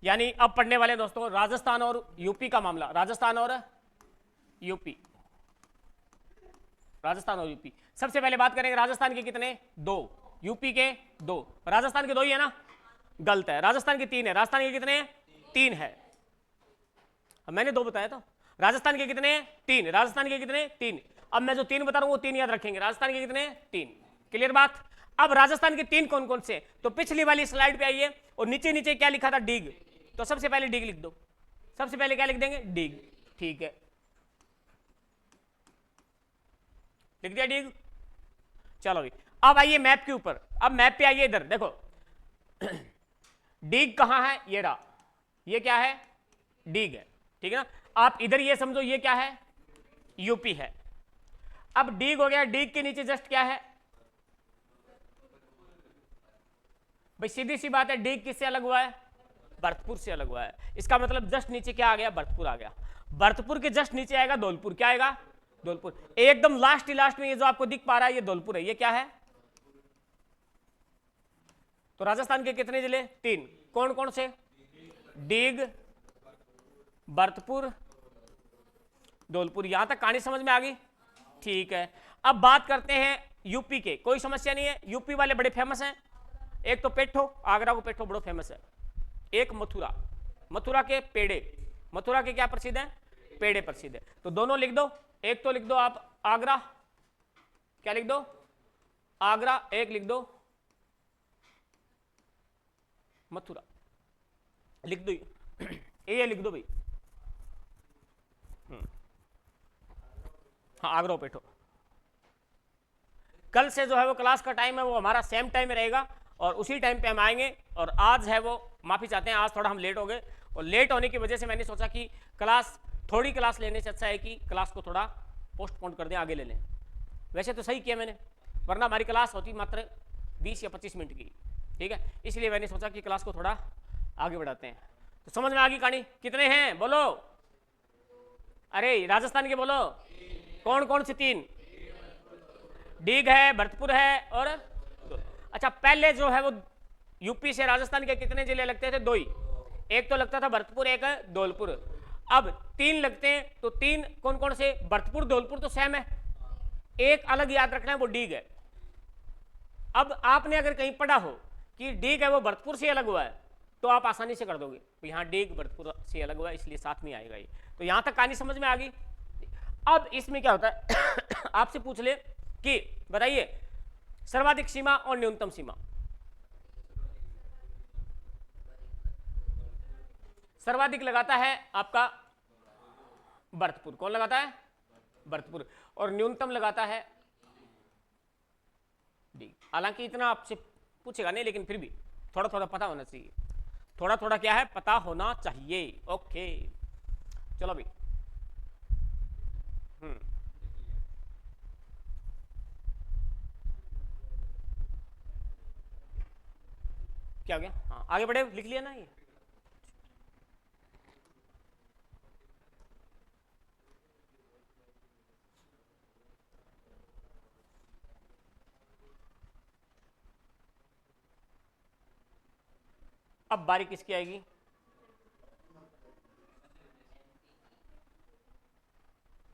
यानी अब पढ़ने वाले दोस्तों राजस्थान और यूपी का मामला। राजस्थान और यूपी, राजस्थान और यूपी। सबसे पहले बात करेंगे राजस्थान के कितने? 2, यूपी के 2। राजस्थान के 2 ही है ना? गलत है, राजस्थान के 3 है। राजस्थान के कितने? 3 है। मैंने 2 बताया था। राजस्थान के कितने? 3। राजस्थान के कितने? 3। अब मैं जो 3 बता रहा हूं वो 3 याद रखेंगे। राजस्थान के कितने? 3। क्लियर बात? अब राजस्थान के 3 कौन कौन से? तो पिछली वाली स्लाइड पे आइए और नीचे नीचे क्या लिखा था? डीग। तो सबसे पहले डीग लिख दो। सबसे पहले क्या लिख देंगे? डीग। ठीक है, लिख दिया डीग। चलो भाई अब आइए मैप के ऊपर। अब मैप पे आइए, इधर देखो डीग कहां है? ये रहा, ये क्या है? डीग है, ठीक है ना। आप इधर ये समझो ये क्या है? यूपी है। अब डीग हो गया, डीग के नीचे जस्ट क्या है भाई? सीधी सी बात है, डीग किससे अलग हुआ है? भरतपुर से अलग हुआ है। इसका मतलब जस्ट नीचे क्या आ गया? भरतपुर आ गया। भरतपुर के जस्ट नीचे आएगा धौलपुर। क्या आएगा? धौलपुर। एकदम लास्ट में ये जो आपको दिख पा रहा है ये धौलपुर है। ये क्या है? तो राजस्थान के कितने जिले? 3। कौन कौन से? डीग, भरतपुर, धौलपुर। यहां तक कहानी समझ में आ गई? ठीक है। अब बात करते हैं यूपी के। कोई समस्या नहीं है, यूपी वाले बड़े फेमस हैं। एक तो पेठो, आगरा को पेठो बड़ा फेमस है। एक मथुरा, मथुरा के पेड़े। मथुरा के क्या प्रसिद्ध है? पेड़े प्रसिद्ध है। तो दोनों लिख दो। एक तो लिख दो आप आगरा, क्या लिख दो? आगरा। एक लिख दो मथुरा, लिख दो ये लिख दो भाई। हाँ आगरा पेठो। कल से जो है वो क्लास का टाइम है वो हमारा सेम टाइम रहेगा और उसी टाइम पे हम आएंगे। और आज है वो, माफी चाहते हैं आज थोड़ा हम लेट हो गए और लेट होने की वजह से मैंने सोचा कि थोड़ी क्लास लेने से अच्छा है कि क्लास को थोड़ा पोस्टपोन कर दें, आगे ले लें। वैसे तो सही किया मैंने, वरना हमारी क्लास होती मात्र 20 या 25 मिनट की, ठीक है। इसलिए मैंने सोचा कि क्लास को थोड़ा आगे बढ़ाते हैं। तो समझ में आ गई कहानी? कितने हैं बोलो? अरे राजस्थान के बोलो, कौन कौन से 3? डीग है, भरतपुर है और अच्छा पहले जो है वो यूपी से राजस्थान के कितने जिले लगते थे? 2 ही। एक तो लगता था भरतपुर, एक है धौलपुर। अब 3 लगते हैं, तो 3 कौन कौन से? भरतपुर धौलपुर तो सेम है, एक अलग याद रखना है वो डीग है। अब आपने अगर कहीं पढ़ा हो कि डीग है वो भरतपुर से अलग हुआ है तो आप आसानी से कर दोगे, तो यहाँ डीग भरतपुर से अलग हुआ है इसलिए साथ में आएगा ये। तो यहां तक कहानी समझ में आ गई। अब इसमें क्या होता है आपसे पूछ ले कि बताइए सर्वाधिक सीमा और न्यूनतम सीमा। सर्वाधिक लगाता है आपका भरतपुर। कौन लगाता है? भरतपुर। और न्यूनतम लगाता है डी। हालांकि इतना आपसे पूछेगा नहीं, लेकिन फिर भी थोड़ा थोड़ा पता होना चाहिए। थोड़ा थोड़ा क्या है? पता होना चाहिए। ओके चलो भाई। क्या हो गया? हाँ आगे बढ़े, लिख लिया ना ये। अब बारी किसकी आएगी?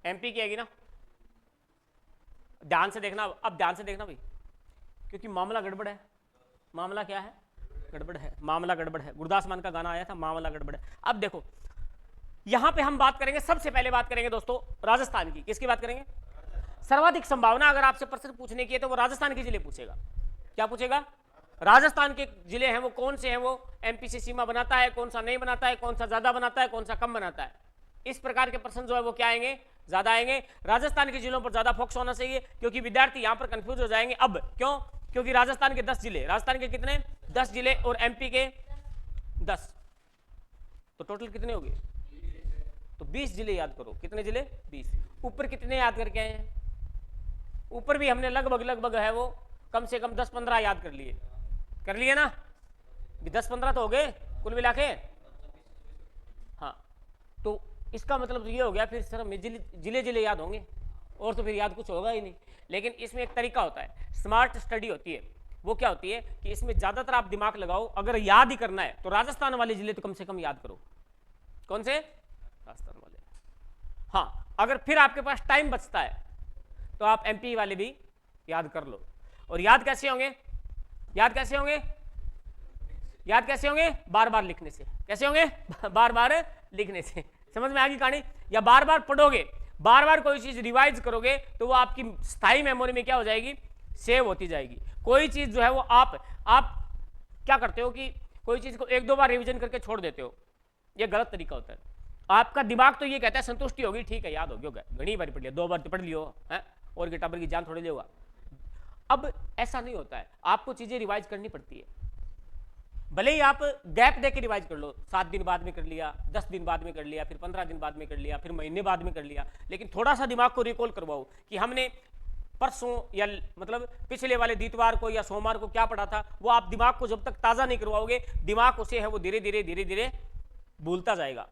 एमपी की आएगी ना। ध्यान से देखना, अब ध्यान से देखना भाई, क्योंकि मामला गड़बड़ है। मामला क्या है? गड़बड़ है, मामला गड़बड़ है। गुरदास मान का गाना आया था, मामला गड़बड़ है। अब देखो यहां पे हम बात करेंगे, सबसे पहले बात करेंगे दोस्तों राजस्थान की। किसकी बात करेंगे? सर्वाधिक संभावना अगर आपसे प्रश्न पूछने की है तो वो राजस्थान के जिले पूछेगा। क्या पूछेगा? राजस्थान के जिले हैं वो कौन से हैं, वो एमपी से सीमा बनाता है, कौन सा नहीं बनाता है, कौन सा ज्यादा बनाता है, कौन सा कम बनाता है। इस प्रकार के प्रश्न जो है वो क्या आएंगे? ज्यादा आएंगे। राजस्थान के जिलों पर ज्यादा फोकस होना चाहिए, क्योंकि विद्यार्थी यहां पर कंफ्यूज हो जाएंगे। अब क्यों? क्योंकि राजस्थान के 10 जिले, राजस्थान के कितने? 10 जिले, और एमपी के 10, तो टोटल कितने हो गए? तो 20 जिले याद करो। कितने जिले? 20। ऊपर कितने याद करके आए हैं? ऊपर भी हमने लगभग है वो कम से कम 10-15 याद कर लिए ना। 10-15 तो हो गए कुल मिला के। हाँ, तो इसका मतलब ये हो गया फिर सर जिले जिले याद होंगे, और तो फिर याद कुछ होगा ही नहीं। लेकिन इसमें एक तरीका होता है, स्मार्ट स्टडी होती है। वो क्या होती है कि इसमें ज्यादातर आप दिमाग लगाओ। अगर याद ही करना है तो राजस्थान वाले जिले तो कम से कम याद करो। कौन से? राजस्थान वाले। हाँ, अगर फिर आपके पास टाइम बचता है तो आप एमपी वाले भी याद कर लो। और याद कैसे होंगे? याद कैसे होंगे? याद कैसे होंगे? बार बार लिखने से। कैसे होंगे? बार बार लिखने से। समझ में आ गई कहानी? या बार बार पढ़ोगे, बार बार कोई चीज रिवाइज करोगे तो वो आपकी स्थायी मेमोरी में क्या हो जाएगी? सेव होती जाएगी। कोई चीज जो है वो आप क्या करते हो कि कोई चीज को 1-2 बार रिवीजन करके छोड़ देते हो, ये गलत तरीका होता है। आपका दिमाग तो ये कहता है संतुष्टि होगी, ठीक है याद हो गया, घनी बार पढ़ लिया, 2 बार तो पढ़ लियो है, और किताबर की जान थोड़ी लेगा। अब ऐसा नहीं होता है, आपको चीजें रिवाइज करनी पड़ती है। भले ही आप गैप देके रिवाइज कर लो, 7 दिन बाद में कर लिया, 10 दिन बाद में कर लिया, फिर 15 दिन बाद में कर लिया, फिर महीने बाद में कर लिया, लेकिन थोड़ा सा दिमाग को रिकॉल करवाओ कि हमने परसों या मतलब पिछले वाले दीतवार को या सोमवार को क्या पढ़ा था। वो आप दिमाग को जब तक ताजा नहीं करवाओगे, दिमाग उसे है वो धीरे धीरे भूलता जाएगा।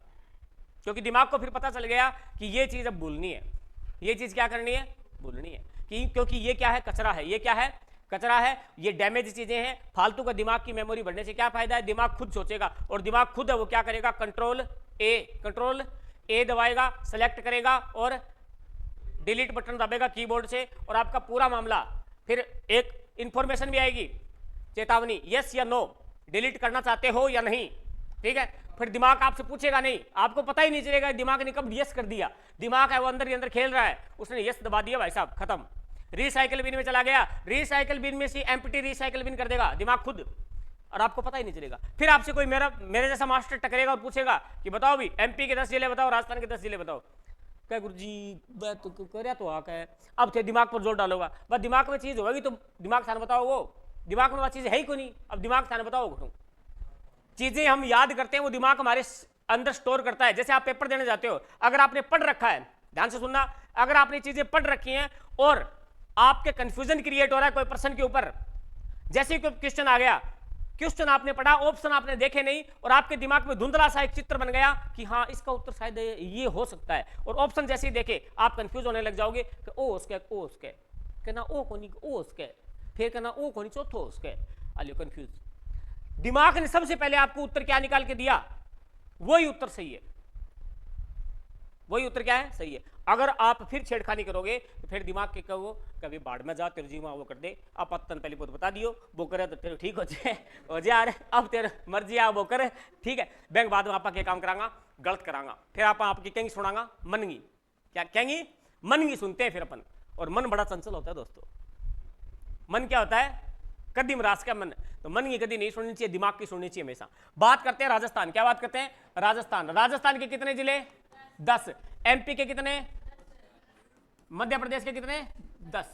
क्योंकि दिमाग को फिर पता चल गया कि ये चीज अब भूलनी है, ये चीज क्या करनी है? भूलनी है। क्योंकि ये क्या है? कचरा है। ये क्या है? कचरा है। ये डैमेज चीजें हैं। फालतू का दिमाग की मेमोरी बढ़ने से क्या फायदा है? दिमाग खुद सोचेगा, और दिमाग खुद है वो क्या करेगा? कंट्रोल ए दबाएगा, सेलेक्ट करेगा और डिलीट बटन दबाएगा कीबोर्ड से, और आपका पूरा मामला, फिर एक इंफॉर्मेशन भी आएगी, चेतावनी, यस या नो, डिलीट करना चाहते हो या नहीं। ठीक है, फिर दिमाग आपसे पूछेगा नहीं, आपको पता ही नहीं चलेगा दिमाग ने कब यस कर दिया। दिमाग है वो अंदर ही अंदर खेल रहा है, उसने यस दबा दिया, भाई साहब खत्म। रिसाइकिल बिन में चला गया, रिसाइकिल बिन में से एम्प्टी रिसाइकिल बिन कर देगा दिमाग खुद, और आपको पता ही नहीं चलेगा। फिर आपसे कोई मेरे जैसा मास्टर टकरेगा और पूछेगा कि बताओ भी एमपी के 10 जिले बताओ, राजस्थान के 10 जिले बताओ। क्या गुरुजी तो करे तो आका है। अब थे दिमाग पर जोर डालोगा, बस दिमाग में चीज होगी तो दिमाग थाने बताओ, वो दिमाग में वो चीज है ही कोई नहीं, अब दिमाग थाने बताओ। चीजें हम याद करते हैं वो दिमाग हमारे अंदर स्टोर करता है। जैसे आप पेपर देने जाते हो, अगर आपने पढ़ रखा है, ध्यान से सुनना, अगर आपने चीजें पढ़ रखी हैं और आपके कंफ्यूजन क्रिएट हो रहा है कोई प्रश्न के ऊपर, जैसे कोई क्वेश्चन आ गया, क्वेश्चन आपने पढ़ा, ऑप्शन आपने देखे नहीं, और आपके दिमाग में धुंधला सा एक चित्र बन गया कि हाँ इसका उत्तर शायद ये हो सकता है, और ऑप्शन जैसे ही देखे आप कंफ्यूज होने लग जाओगे कि ओ उसके कहना ओ कोनी ओ उसके, फिर कहना ओ कोनी चौथो उसके, आलियो कंफ्यूज। दिमाग ने सबसे पहले आपको उत्तर क्या निकाल के दिया, वही उत्तर सही है। वही उत्तर क्या है? सही है। अगर आप फिर छेड़खानी करोगे तो फिर दिमाग के कहो कभी बाढ़ में जा, तेरे जी वो कर दे, आप पत्तन पहले बहुत बता दियो, वो करे तो तेरे ठीक हो जाए अरे अब तेरे मर्जी आ वो करे, ठीक है, बैंक बाद में आपका क्या काम करांगा, गलत करांगा, फिर आपकी कहेंगी सुनांगा मनगी, क्या कहेंगी? मनगी सुनते हैं फिर अपन, और मन बड़ा चंचल होता है दोस्तों। मन क्या होता है? कदीम रास का मन, तो मन की कदी नहीं सुननी चाहिए, दिमाग की सुननी चाहिए हमेशा। बात करते हैं राजस्थान, क्या बात करते हैं? राजस्थान। राजस्थान के कितने जिले? 10। एमपी के कितने? मध्य प्रदेश के कितने? 10।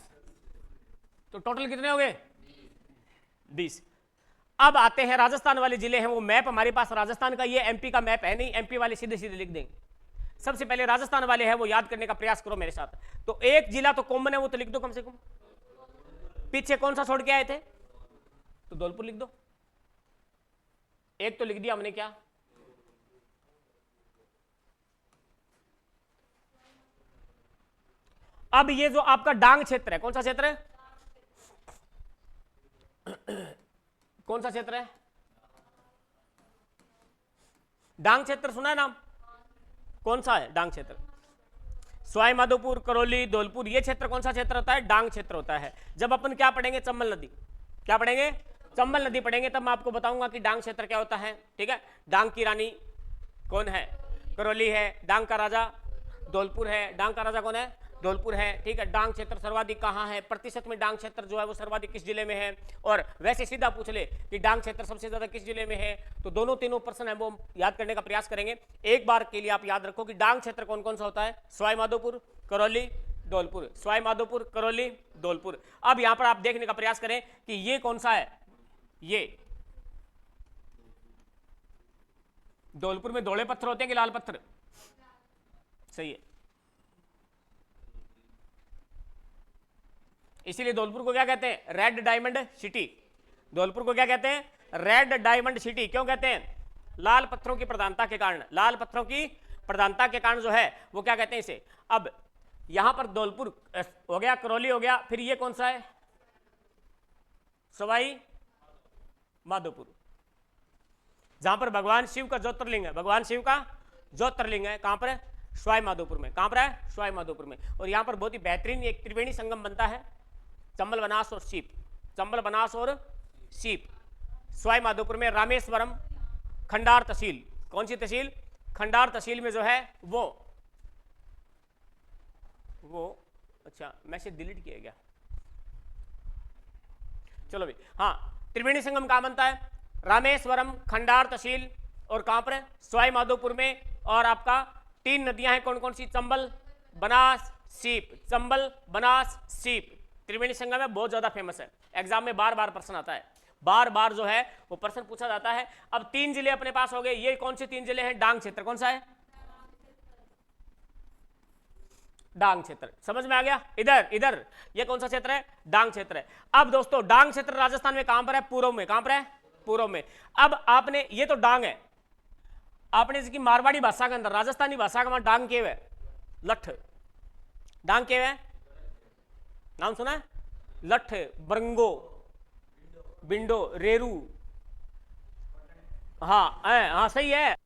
तो टोटल कितने हो गए? 20। अब आते हैं राजस्थान वाले जिले हैं, वो मैप हमारे पास राजस्थान का, ये एमपी का मैप है नहीं, एमपी वाले सीधे सीधे लिख देंगे। सबसे पहले राजस्थान वाले हैं वो याद करने का प्रयास करो मेरे साथ। तो एक जिला तो कॉमन है, वो तो लिख दो कम से कम। पीछे कौन सा छोड़ के आए थे? तो धौलपुर लिख दो। एक तो लिख दिया हमने, क्या? अब ये जो आपका डांग क्षेत्र है, कौन सा क्षेत्र है? कौन सा क्षेत्र है? डांग क्षेत्र सुना है नाम? कौन सा है डांग क्षेत्र? सवाई माधोपुर, करौली, धौलपुर, ये क्षेत्र कौन सा क्षेत्र होता है? डांग क्षेत्र होता है। जब अपन क्या पढ़ेंगे? चंबल नदी। क्या पढ़ेंगे? चंबल नदी पढ़ेंगे, तब मैं आपको बताऊंगा कि डांग क्षेत्र क्या होता है। ठीक है, डांग की रानी कौन है? करौली है। डांग का राजा धौलपुर है। डांग का राजा कौन है? धौलपुर है। ठीक है, डांग क्षेत्र सर्वाधिक कहाँ है? प्रतिशत में डांग क्षेत्र जो है वो सर्वाधिक किस जिले में है? और वैसे सीधा पूछ ले कि डांग क्षेत्र सबसे ज्यादा किस जिले में है, तो दोनों तीनों प्रश्न है वो याद करने का प्रयास करेंगे। एक बार के लिए आप याद रखो कि डांग क्षेत्र कौन कौन सा होता है? सवाई माधोपुर, करौली, धौलपुर। सवाई माधोपुर, करौली, धौलपुर। अब यहां पर आप देखने का प्रयास करें कि ये कौन सा है? ये धौलपुर में धोले पत्थर होते हैं कि लाल पत्थर? सही है, इसीलिए धौलपुर को क्या कहते हैं? Red diamond city. धौलपुर को क्या कहते हैं? Red diamond city. क्यों कहते हैं? लाल पत्थरों की प्रधानता के कारण। लाल पत्थरों की प्रधानता के कारण जो है वो क्या कहते हैं इसे। अब यहां पर धौलपुर हो गया, करौली हो गया, फिर ये कौन सा है? सवाई माधोपुर, जहां पर भगवान शिव का ज्योतिर्लिंग है। भगवान शिव का ज्योतिर्लिंग है कहां पर है? सवाई माधोपुर में। कहां पर है? सवाई माधोपुर में। और यहां पर बहुत ही बेहतरीन एक त्रिवेणी संगम बनता है, चंबल, बनास और सीप। चंबल, बनास और सीप। सवाई माधोपुर में रामेश्वरम, खंडार तहसील। कौन सी तहसील? खंडार तहसील में जो है वो अच्छा मैसेज डिलीट किया गया, चलो भी। हाँ, त्रिवेणी संगम कहां बनता है? रामेश्वरम, खंडार तहसील, और कहां पर है? सवाई माधोपुर में। और आपका 3 नदियां हैं, कौन कौन सी? चंबल, बनास, सीप। चंबल, बनास, सीप। त्रिवेणी संगम है, बहुत ज्यादा फेमस है, एग्जाम में बार बार प्रश्न आता है, बार बार जो है वो प्रश्न पूछा जाता है। अब 3 जिले अपने पास हो गए। ये कौन से 3 जिले हैं? डांग क्षेत्र। कौन सा है? डांग क्षेत्र। समझ में आ गया? इधर इधर ये कौन सा क्षेत्र है? डांग क्षेत्र है। अब दोस्तों डांग क्षेत्र राजस्थान में कहां पर है? पूर्व में। कहां पर है? पूर्व में। अब आपने ये तो डांग है, आपने इसकी मारवाड़ी भाषा के अंदर, राजस्थानी भाषा का डांग केव है, लठ। डांग केव है, नाम सुना है? लठ, बरंगो, बिंडो, रेरू। हाँ हाँ सही है।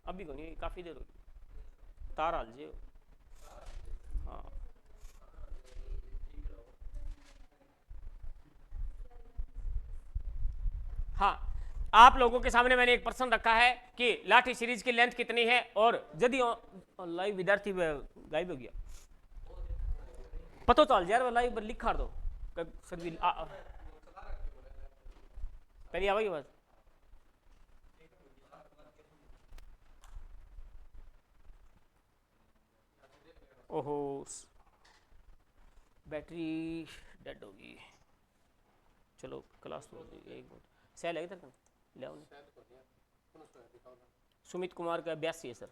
अभी को नहीं, काफी देर होगी, तार हाल जी। हाँ हाँ, आप लोगों के सामने मैंने एक प्रश्न रखा है कि लाठी सीरीज की लेंथ कितनी है, और यदि लाइव विद्यार्थी गायब हो गया, पता चल यार लाइव लिखा दो सर भी पहले आवागी बस। ओहो, बैटरी डेड होगी। चलो क्लास तो एक मिनट सेल है इधर ले आओ। सुमित कुमार का 82 है सर।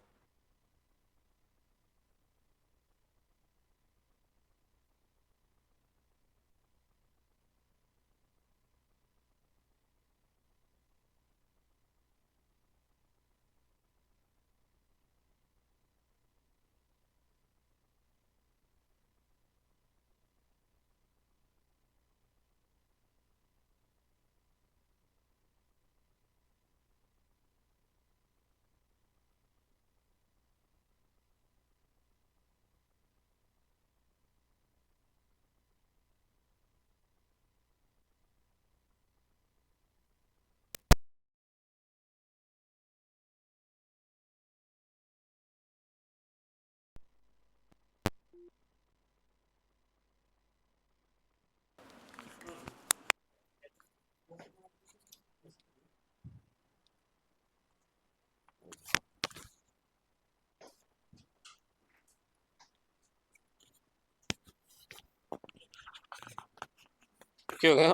क्यों गया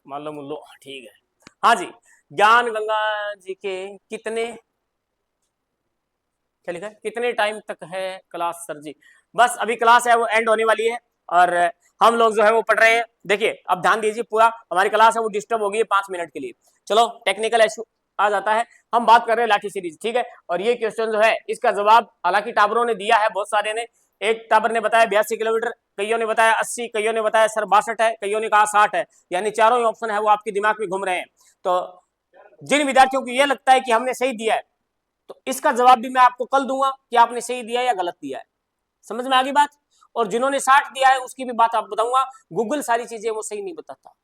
मान लो मुल्लो, ठीक है। हाँ जी, ज्ञान गंगा जी के कितने, क्या लिखा है, कितने टाइम तक है क्लास सर जी? बस अभी क्लास है वो एंड होने वाली है, और हम लोग जो है वो पढ़ रहे हैं। देखिए अब ध्यान दीजिए, पूरा हमारी क्लास है वो डिस्टर्ब हो गई है 5 मिनट के लिए। चलो टेक्निकल इशू आ जाता है, हम बात कर रहे हैं लाठी सीरीज, ठीक है। और ये क्वेश्चन जो है इसका जवाब हालांकि टाबरों ने दिया है, बहुत सारे ने। एक टाबर ने बताया 82 किलोमीटर, कईयों ने बताया 80, कईयों ने बताया सर 62 है, कईयों ने कहा 60 है, यानी चारों ही ऑप्शन है वो आपके दिमाग में घूम रहे हैं। तो जिन विद्यार्थियों को यह लगता है कि हमने सही दिया है, तो इसका जवाब भी मैं आपको कल दूंगा कि आपने सही दिया या गलत दिया है। समझ में आ गई बात? और जिन्होंने 60 दिया है उसकी भी बात आप बताऊंगा। गूगल सारी चीजें वो सही नहीं बताता,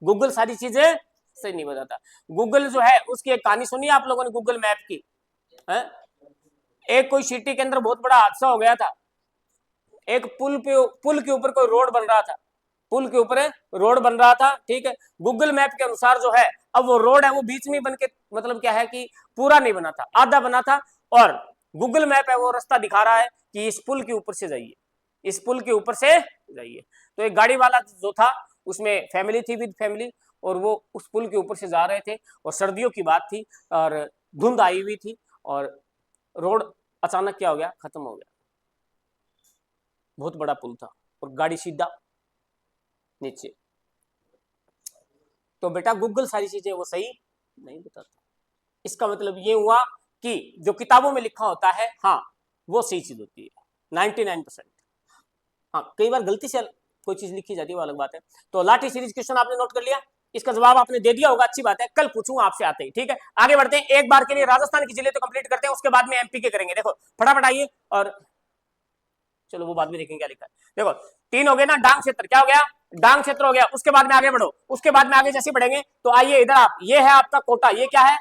गूगल सारी चीजें सही नहीं बताता। गूगल जो है उसकी एक कहानी सुनी आप लोगों ने गूगल मैप की है? एक कोई सिटी के अंदर बहुत बड़ा हादसा हो गया था, एक पुल के ऊपर कोई रोड बन रहा था, पुल के ऊपर रोड बन रहा था, ठीक है। गूगल मैप के अनुसार जो है अब वो रोड है वो बीच में बन के, मतलब क्या है कि पूरा नहीं बना था, आधा बना था। और गूगल मैप है वो रास्ता दिखा रहा है कि इस पुल के ऊपर से जाइए, इस पुल के ऊपर से जाइए। तो एक गाड़ी वाला जो था उसमें फैमिली थी, विद फैमिली, और वो उस पुल के ऊपर से जा रहे थे, और सर्दियों की बात थी, और धुंध आई हुई थी, और रोड अचानक क्या हो गया, खत्म हो गया। बहुत बड़ा पुल था और गाड़ी सीधा नीचे। तो बेटा गूगल सारी चीजें वो सही नहीं बताता। इसका मतलब ये हुआ कि जो किताबों में लिखा होता है, हाँ वो सही चीज होती है 99%। हाँ कई बार गलती से कोई चीज लिखी जाती है वो अलग बात है। तो लाठी सीरीज क्वेश्चन आपने नोट कर लिया, इसका जवाब आपने दे दिया होगा, अच्छी बात है। कल पूछूंगा आपसे आते ही, ठीक है। आगे बढ़ते हैं, एक बार के लिए राजस्थान की जिले तो कंप्लीट करते हैं, उसके बाद में एमपी के करेंगे। देखो फटाफट आइए, और चलो वो बाद में देखेंगे क्या लिखा है। देखो 3 हो गए ना, डांग क्षेत्र क्या हो गया, डांग क्षेत्र हो गया। उसके बाद में आगे बढ़ो, उसके बाद में आगे जैसे बढ़ेंगे तो आइए इधर आप, ये है आपका कोटा, ये क्या है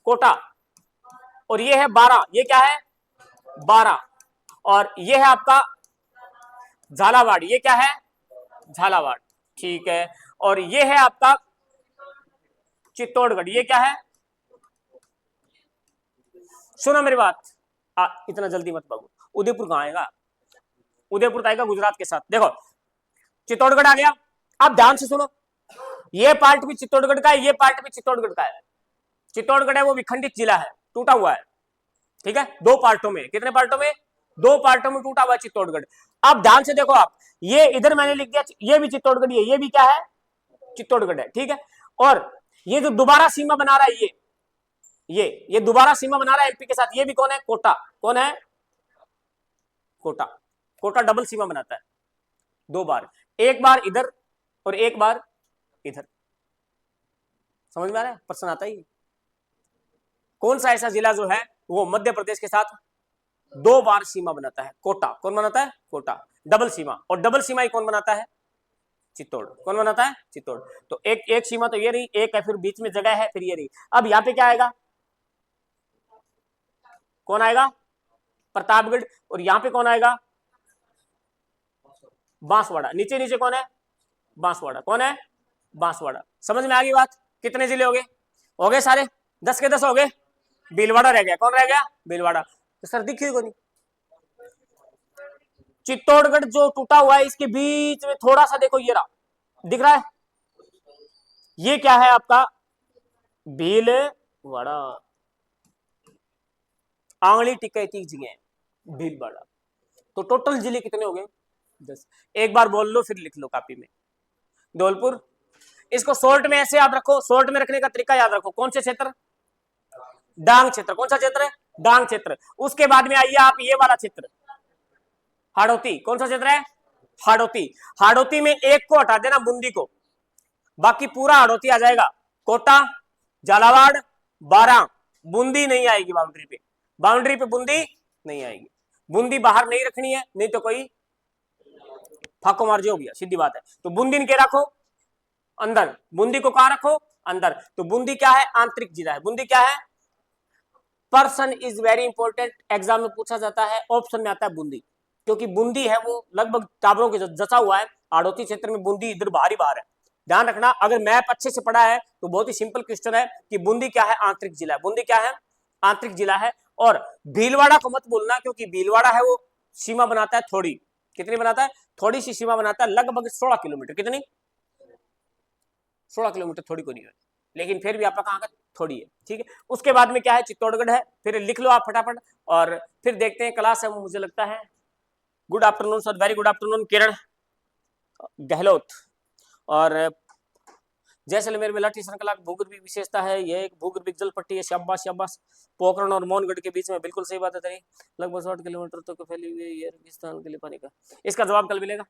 कोटा, और ये है 12, ये क्या है 12, और ये है आपका झालावाड़, ये क्या है झालावाड़, ठीक है। और ये है आपका चित्तौड़गढ़, ये क्या है, सुनो मेरी बात, इतना जल्दी मत भागो। उदयपुर कहां आएगा, उदयपुर आएगा गुजरात के साथ। देखो चित्तौड़गढ़ आ गया, अब ध्यान से सुनो, ये पार्ट भी चित्तौड़गढ़ का है, ये पार्ट भी चित्तौड़गढ़ का है। चित्तौड़गढ़ है वो विखंडित जिला है, टूटा हुआ है, ठीक है, 2 पार्टों में। कितने पार्टों में, 2 पार्टों में टूटा हुआ है चित्तौड़गढ़। अब ध्यान से देखो आप, ये इधर मैंने लिख दिया, ये भी चित्तौड़गढ़ है, ये भी क्या है चित्तौड़गढ़ है, ठीक है। और ये जो दोबारा सीमा बना रहा है, ये दोबारा सीमा बना रहा है एमपी के साथ, ये भी कौन है कोटा, कौन है कोटा। कोटा डबल सीमा बनाता है 2 बार, एक बार इधर और एक बार इधर। समझ में आ रहा है, प्रश्न आता ही। कौन सा ऐसा जिला जो है वो मध्य प्रदेश के साथ 2 बार सीमा बनाता है? कोटा। कौन बनाता है? कोटा। डबल सीमा, और डबल सीमा ही कौन बनाता है? चित्तौड़। कौन बनाता है? चित्तौड़। तो एक एक सीमा तो ये रही, एक है, फिर बीच में जगह है, फिर ये रही। अब यहाँ पे क्या आएगा? कौन आएगा? प्रतापगढ़। और यहाँ पे कौन आएगा? बांसवाड़ा। नीचे नीचे कौन है? बांसवाड़ा। कौन है? बांसवाड़ा। समझ में आ गई बात? कितने जिले हो गए? हो गए सारे 10 के 10 हो गए। भीलवाड़ा रह गया। कौन रह गया? भीलवाड़ा। तो सर दिखी को नहीं? चित्तौड़गढ़ जो टूटा हुआ है इसके बीच में थोड़ा सा देखो, ये रहा, दिख रहा है? ये क्या है आपका? भीलवाड़ा। आंगली टिकैती जगह भीलवाड़ा। तो टोटल जिले कितने हो गए? 10। एक बार बोल लो फिर लिख लो कॉपी में। धौलपुर। इसको शॉर्ट में ऐसे याद रखो, शॉर्ट में रखने का तरीका याद रखो। कौन से क्षेत्र? डांग क्षेत्र। कौन सा क्षेत्र है? डांग क्षेत्र। उसके बाद में आइए आप ये वाला क्षेत्र, हाड़ौती। कौन सा क्षेत्र है? हाड़ौती। हाड़ौती में एक को हटा देना, बूंदी को, बाकी पूरा हाड़ौती आ जाएगा। कोटा, झालावाड़, बारां, बूंदी नहीं आएगी बाउंड्री पे। बाउंड्री पे बूंदी नहीं आएगी। बूंदी बाहर नहीं रखनी है, नहीं तो कोई फाको मार हो गया, सीधी बात है। तो बूंदी के रखो अंदर, बूंदी को कहां रखो? अंदर। तो बूंदी क्या है? आंतरिक जिला है। बूंदी क्या है? Person is very important, exam में पूछा जाता है, ऑप्शन में आता है बूंदी, क्योंकि बूंदी है वो लगभग टावरों के जचा हुआ है। हाड़ौती क्षेत्र में बूंदी इधर बाहर ही बाहर है। ध्यान रखना, अगर मैप अच्छे से पढ़ा है तो बहुत ही सिंपल क्वेश्चन है कि बूंदी क्या है? आंतरिक जिला है। बूंदी क्या है? आंतरिक जिला है। और भीलवाड़ा को मत बोलना, क्योंकि भीलवाड़ा है वो सीमा बनाता है थोड़ी। कितनी बनाता है? थोड़ी सी सीमा बनाता है, लगभग 16 किलोमीटर। कितनी? 16 किलोमीटर। थोड़ी को नहीं है, लेकिन फिर भी आपका कहाँ का? थोड़ी है। ठीक है। उसके बाद में क्या है? चित्तौड़गढ़ है। फिर लिख लो आप फटाफट, और फिर देखते हैं क्लास है, मुझे लगता है। Good afternoon sir, very good afternoon Kiran Gehlot. और जैसलमेर में लाठी श्रृंखला भूगर्भीय विशेषता है, यह एक भूगर्भीय जल पट्टी है। शाबाश शाबाश। पोखरण और मोहनगढ़ के बीच में, बिल्कुल सही बात है तेरी। लगभग 60 किलोमीटर तक फैली हुई है रेगिस्तान के लिए पानी का। इसका जवाब कल मिलेगा।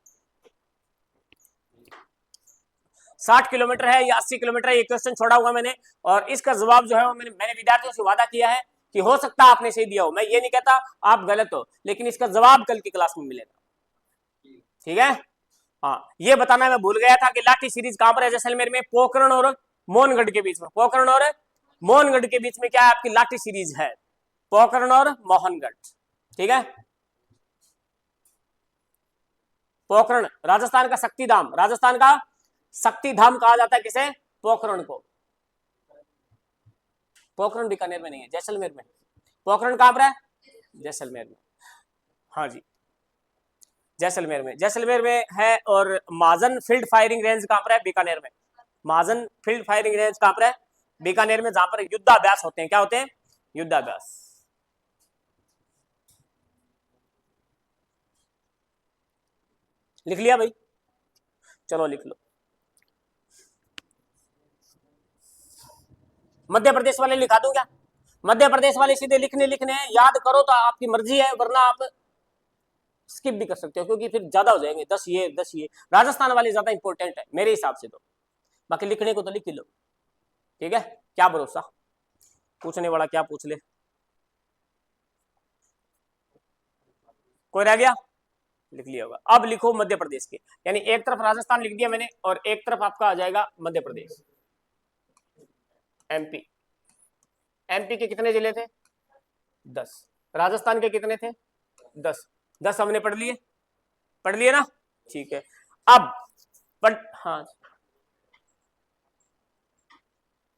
60 किलोमीटर है या 80 किलोमीटर है, ये क्वेश्चन छोड़ा हुआ मैंने, और इसका जवाब जो है वो मैंने विद्यार्थियों से वादा किया है कि हो सकता है आपने सही दिया हो, मैं ये नहीं कहता आप गलत हो, लेकिन इसका जवाब कल की क्लास में मिलेगा। ठीक है। हाँ, ये बताना मैं भूल गया था कि लाठी सीरीज कहां पर है? जैसलमेर में पोखरण और मोहनगढ़ के बीच में। पोखरण और मोहनगढ़ के बीच में क्या है? आपकी लाठी सीरीज है, पोखरण और मोहनगढ़। ठीक है। पोखरण राजस्थान का शक्तिधाम, राजस्थान का शक्तिधाम कहा जाता है किसे? पोखरण को। पोखरण बीकानेर में नहीं है, जैसलमेर में। पोखरण कहां पर है? जैसलमेर में। हाँ जी, जैसलमेर में। जैसलमेर में है। और महाजन फील्ड फायरिंग रेंज कहां पर है? बीकानेर में। महाजन फील्ड फायरिंग रेंज कहां पर है? बीकानेर में, जहां पर युद्धाभ्यास होते हैं। क्या होते हैं? युद्धाभ्यास। लिख लिया भाई? चलो लिख लो। मध्य प्रदेश वाले लिखा दूं क्या? मध्य प्रदेश वाले सीधे लिखने हैं, याद करो तो आपकी मर्जी है, वरना आप स्किप भी कर सकते हो, क्योंकि फिर ज्यादा हो जाएंगे। 10 ये 10 ये। राजस्थान वाले ज्यादा इंपॉर्टेंट है मेरे हिसाब से तो, बाकी लिखने को तो लिख लो। ठीक है। क्या भरोसा, पूछने वाला क्या पूछ ले। कोई रह गया? लिख लिया होगा। अब लिखो मध्य प्रदेश के, यानी एक तरफ राजस्थान लिख दिया मैंने और एक तरफ आपका आ जाएगा मध्य प्रदेश। एमपी। एमपी के कितने जिले थे? 10। राजस्थान के कितने थे? 10। 10 हमने पढ़ लिए, पढ़ लिए ना? ठीक है। अब हाँ,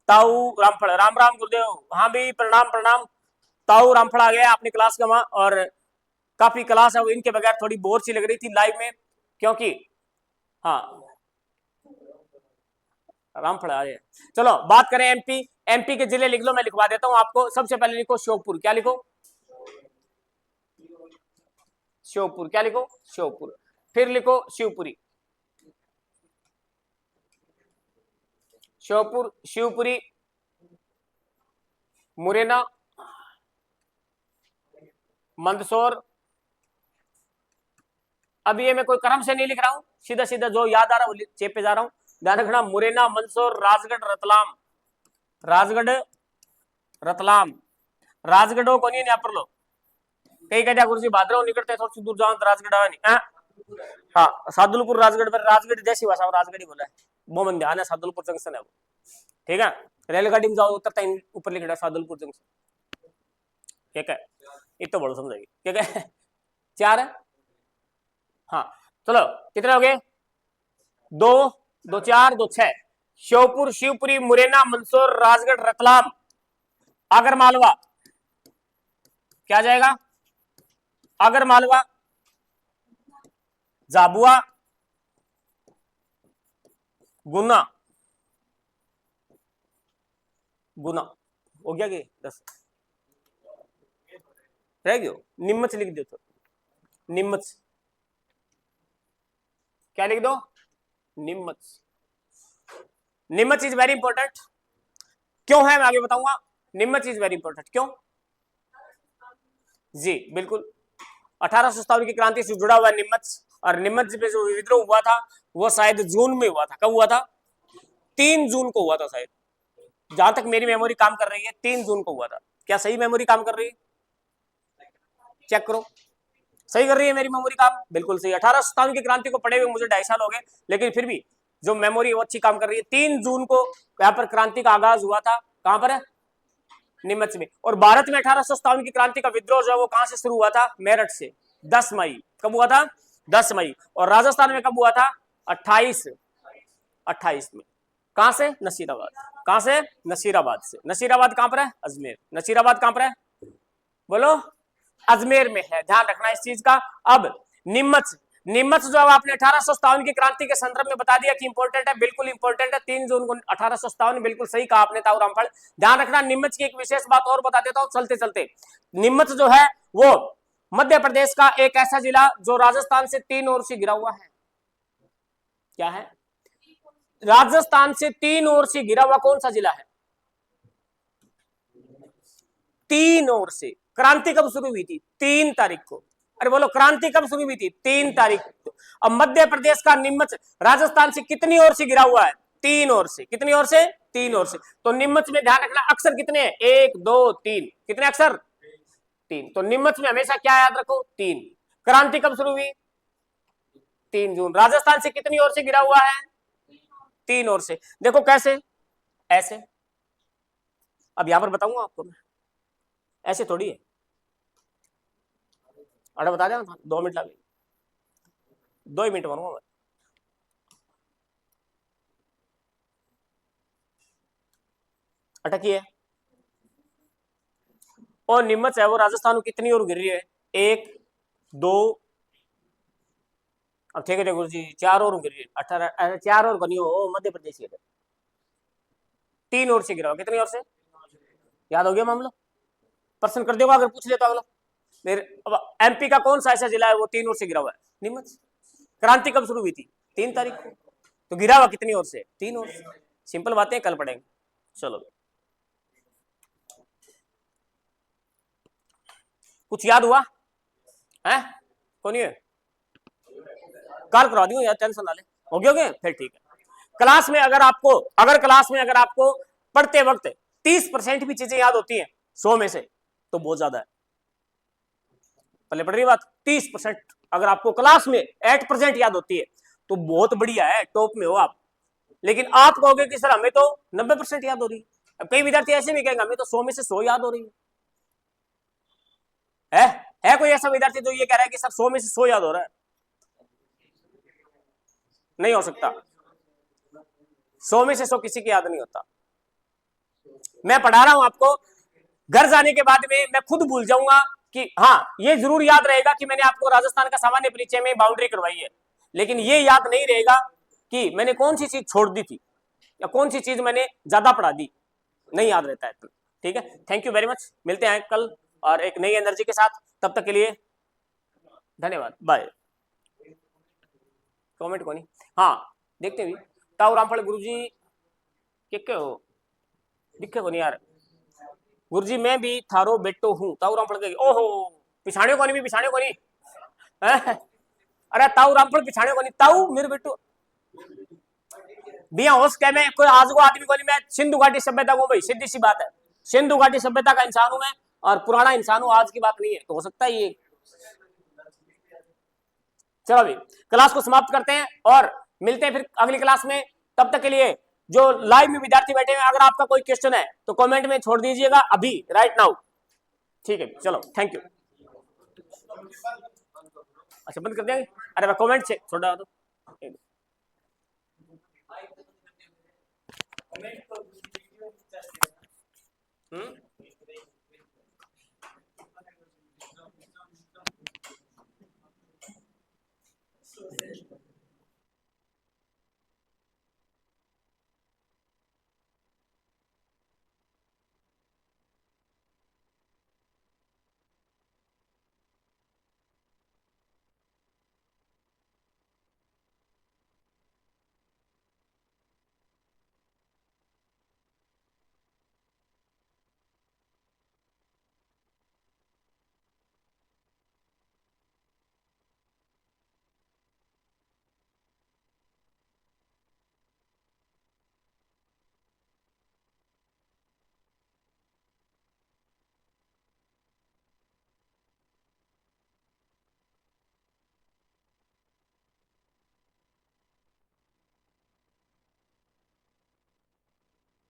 ताऊ रामफल, राम राम गुरुदेव। हाँ भी प्रणाम प्रणाम। ताऊ रामफल आ गया अपनी क्लास का वहां, और काफी क्लास है वो, इनके बगैर थोड़ी बोर सी लग रही थी लाइव में, क्योंकि हाँ रामफल आ गया। चलो बात करें एमपी। एमपी के जिले लिख लो, मैं लिखवा देता हूं आपको। सबसे पहले लिखो श्योपुर। क्या लिखो? श्योपुर। क्या लिखो? श्योपुर। फिर लिखो शिवपुरी। श्योपुर, शिवपुरी, मुरैना, मंदसौर। अब ये मैं कोई क्रम से नहीं लिख रहा हूं, सीधा सीधा जो याद आ रहा है वो चेपे जा रहा हूं। ध्यान रखना, मुरैना, मंदसौर, राजगढ़, रतलाम। राजगढ़, रतलाम राजगढ़ को नहीं पर लो कई कह गुरुजी भाद्रव निकटते थोड़ी सी दूर जाओ तो राजगढ़ आवे नहीं हाँ सादुलपुर राजगढ़ पर राजगढ़ जैसी भाषा राजगढ़ ही बोला है वो मन ध्यान है सादुलपुर जंक्शन है वो ठीक है रेलगाड़ी में जाओ उतरता ऊपर लिखा सादुलपुर जंक्शन ठीक है इतना बड़ा समझेगी ठीक है 4 है हाँ चलो कितने हो गए 2 2 4 2 6 श्योपुर शिवपुरी मुरैना मंदसौर राजगढ़ रतलाम आगर मालवा क्या जाएगा आगर मालवा झाबुआ गुना गुना हो गया कि 10 रह गयो निम्मच लिख दो तो निम्मच क्या लिख दो निम्मच निम्मच इज वेरी इंपॉर्टेंट क्यों है मैं आगे बताऊंगा निम्मच इज वेरी इंपॉर्टेंट क्यों जी बिल्कुल 1857 की क्रांति से जुड़ा हुआ निम्मच और निम्मच पे जो विद्रोह हुआ था वो शायद जून में हुआ था कब हुआ था 3 जून को हुआ था शायद जहां तक मेरी मेमोरी काम कर रही है 3 जून को हुआ था क्या सही मेमोरी काम कर रही है चेक करो सही कर रही है मेरी मेमोरी काम बिल्कुल सही 1857 की क्रांति को पढ़े हुए मुझे 2.5 साल हो गए लेकिन फिर भी जो मेमोरी वो अच्छी काम कर रही है 3 जून को यहाँ पर क्रांति का आगाज हुआ था कहां पर है निम्मच में और भारत में 1857 की क्रांति का विद्रोह जो है वो कहां से शुरू हुआ था मेरठ से 10 मई कब हुआ था 10 मई और राजस्थान में कब हुआ था 28 में कहां से नसीराबाद कहां से नसीराबाद से नसीराबाद कहां पर है अजमेर नसीराबाद कहां पर है बोलो अजमेर में है ध्यान रखना इस चीज का अब निम्मच निम्मच जो आपने 1857 की क्रांति के संदर्भ में बता दिया कि इंपॉर्टेंट है बिल्कुल इंपॉर्टेंट है 3 जून को 1857 बिल्कुल सही कहा आपने ताऊ रामफल ध्यान रखना निम्मच की एक विशेष बात और बता देता हूं चलते चलते निम्मच जो है वो मध्य प्रदेश का एक ऐसा जिला जो राजस्थान से 3 ओर से घिरा हुआ है क्या है राजस्थान से 3 ओर से घिरा हुआ कौन सा जिला है 3 ओर से क्रांति कब शुरू हुई थी 3 तारीख को अरे बोलो क्रांति कब शुरू हुई थी 3 तारीख को अब मध्य प्रदेश का निम्मच राजस्थान से कितनी ओर से घिरा हुआ है 3 ओर से कितनी ओर से 3 ओर से तो निम्मच में ध्यान रखना अक्षर कितने हैं 1 2 3 कितने अक्षर 3 तो निम्मच में हमेशा क्या याद रखो 3 क्रांति कब शुरू हुई 3 जून राजस्थान से कितनी ओर से घिरा हुआ है 3 ओर से देखो कैसे ऐसे अब यहां पर बताऊंगा आपको मैं ऐसे थोड़ी है अरे बता देना 2 मिनट लगे 2 ही मिनट मारूंगा मैं अटकी है और निम्मच है वो राजस्थान कितनी ओर गिर रही है 1 2 अब ठीक है गुरु जी 4 और गिर रही है 18 4 और बनी हो मध्य प्रदेश के 3 ओर से गिरा कितनी ओर से याद हो गया मामला प्रश्न कर देगा अगर पूछ ले तो अगला फिर अब एमपी का कौन सा ऐसा जिला है वो 3 ओर से गिरा हुआ है निम्मच क्रांति कब शुरू हुई थी 3 तारीख को तो गिरा हुआ कितनी ओर से 3 ओर से सिंपल बातें कल पढ़ेंगे चलो कुछ याद हुआ है कौन है कल करा दूं यार टेंशन ना ले हो गया फिर ठीक है क्लास में अगर आपको पढ़ते वक्त 30% भी चीजें याद होती हैं 100 में से तो बहुत ज्यादा है पहले पढ़ रही बात 30% अगर आपको क्लास में 8% याद होती है तो बहुत बढ़िया है टॉप में हो आप लेकिन आप कहोगे कि सर हमें तो 90% याद हो रही है अब कई विद्यार्थी ऐसे भी कहेंगे हमें तो 100 में से 100 याद हो रही है कोई ऐसा विद्यार्थी जो ये कह रहा है कि सर 100 में से 100 याद हो रहा है नहीं हो सकता 100 में से 100 किसी की याद नहीं होता मैं पढ़ा रहा हूं आपको घर जाने के बाद में मैं खुद भूल जाऊंगा कि हाँ ये जरूर याद रहेगा कि मैंने आपको राजस्थान का सामान्य परिचय में बाउंड्री करवाई है लेकिन ये याद नहीं रहेगा कि मैंने कौन सी चीज छोड़ दी थी या कौन सी चीज मैंने ज्यादा पढ़ा दी नहीं याद रहता है ठीक है थैंक यू वेरी मच मिलते हैं कल और एक नई एनर्जी के साथ तब तक के लिए धन्यवाद बाय कमेंट को नहीं हाँ देखते भी ताऊ रामफल गुरुजी के हो दिखे को नहीं यार गुरुजी मैं भी थारो बेटो हूं ताऊ रामफल के ओहो पिछाड़े को नहीं अरे ताऊ रामफल पिछाड़े को नहीं ताऊ मेरे बेटो बिया होश कह मैं कोई आज को आदमी को नहीं मैं सिंधु घाटी सभ्यता को भाई सीधी सी बात है सिंधु घाटी सभ्यता का इंसान हूं मैं और पुराना इंसान हूं, आज की बात नहीं है, तो हो सकता है ये। चलो अभी क्लास को समाप्त करते हैं और मिलते हैं फिर अगली क्लास में। तब तक के लिए जो लाइव में विद्यार्थी बैठे हैं, अगर आपका कोई क्वेश्चन है तो कमेंट में छोड़ दीजिएगा अभी, राइट नाउ। ठीक है, चलो थैंक यू। अच्छा बंद कर देंगे, अरे मैं कमेंट से छोड़ा दो। कमेंट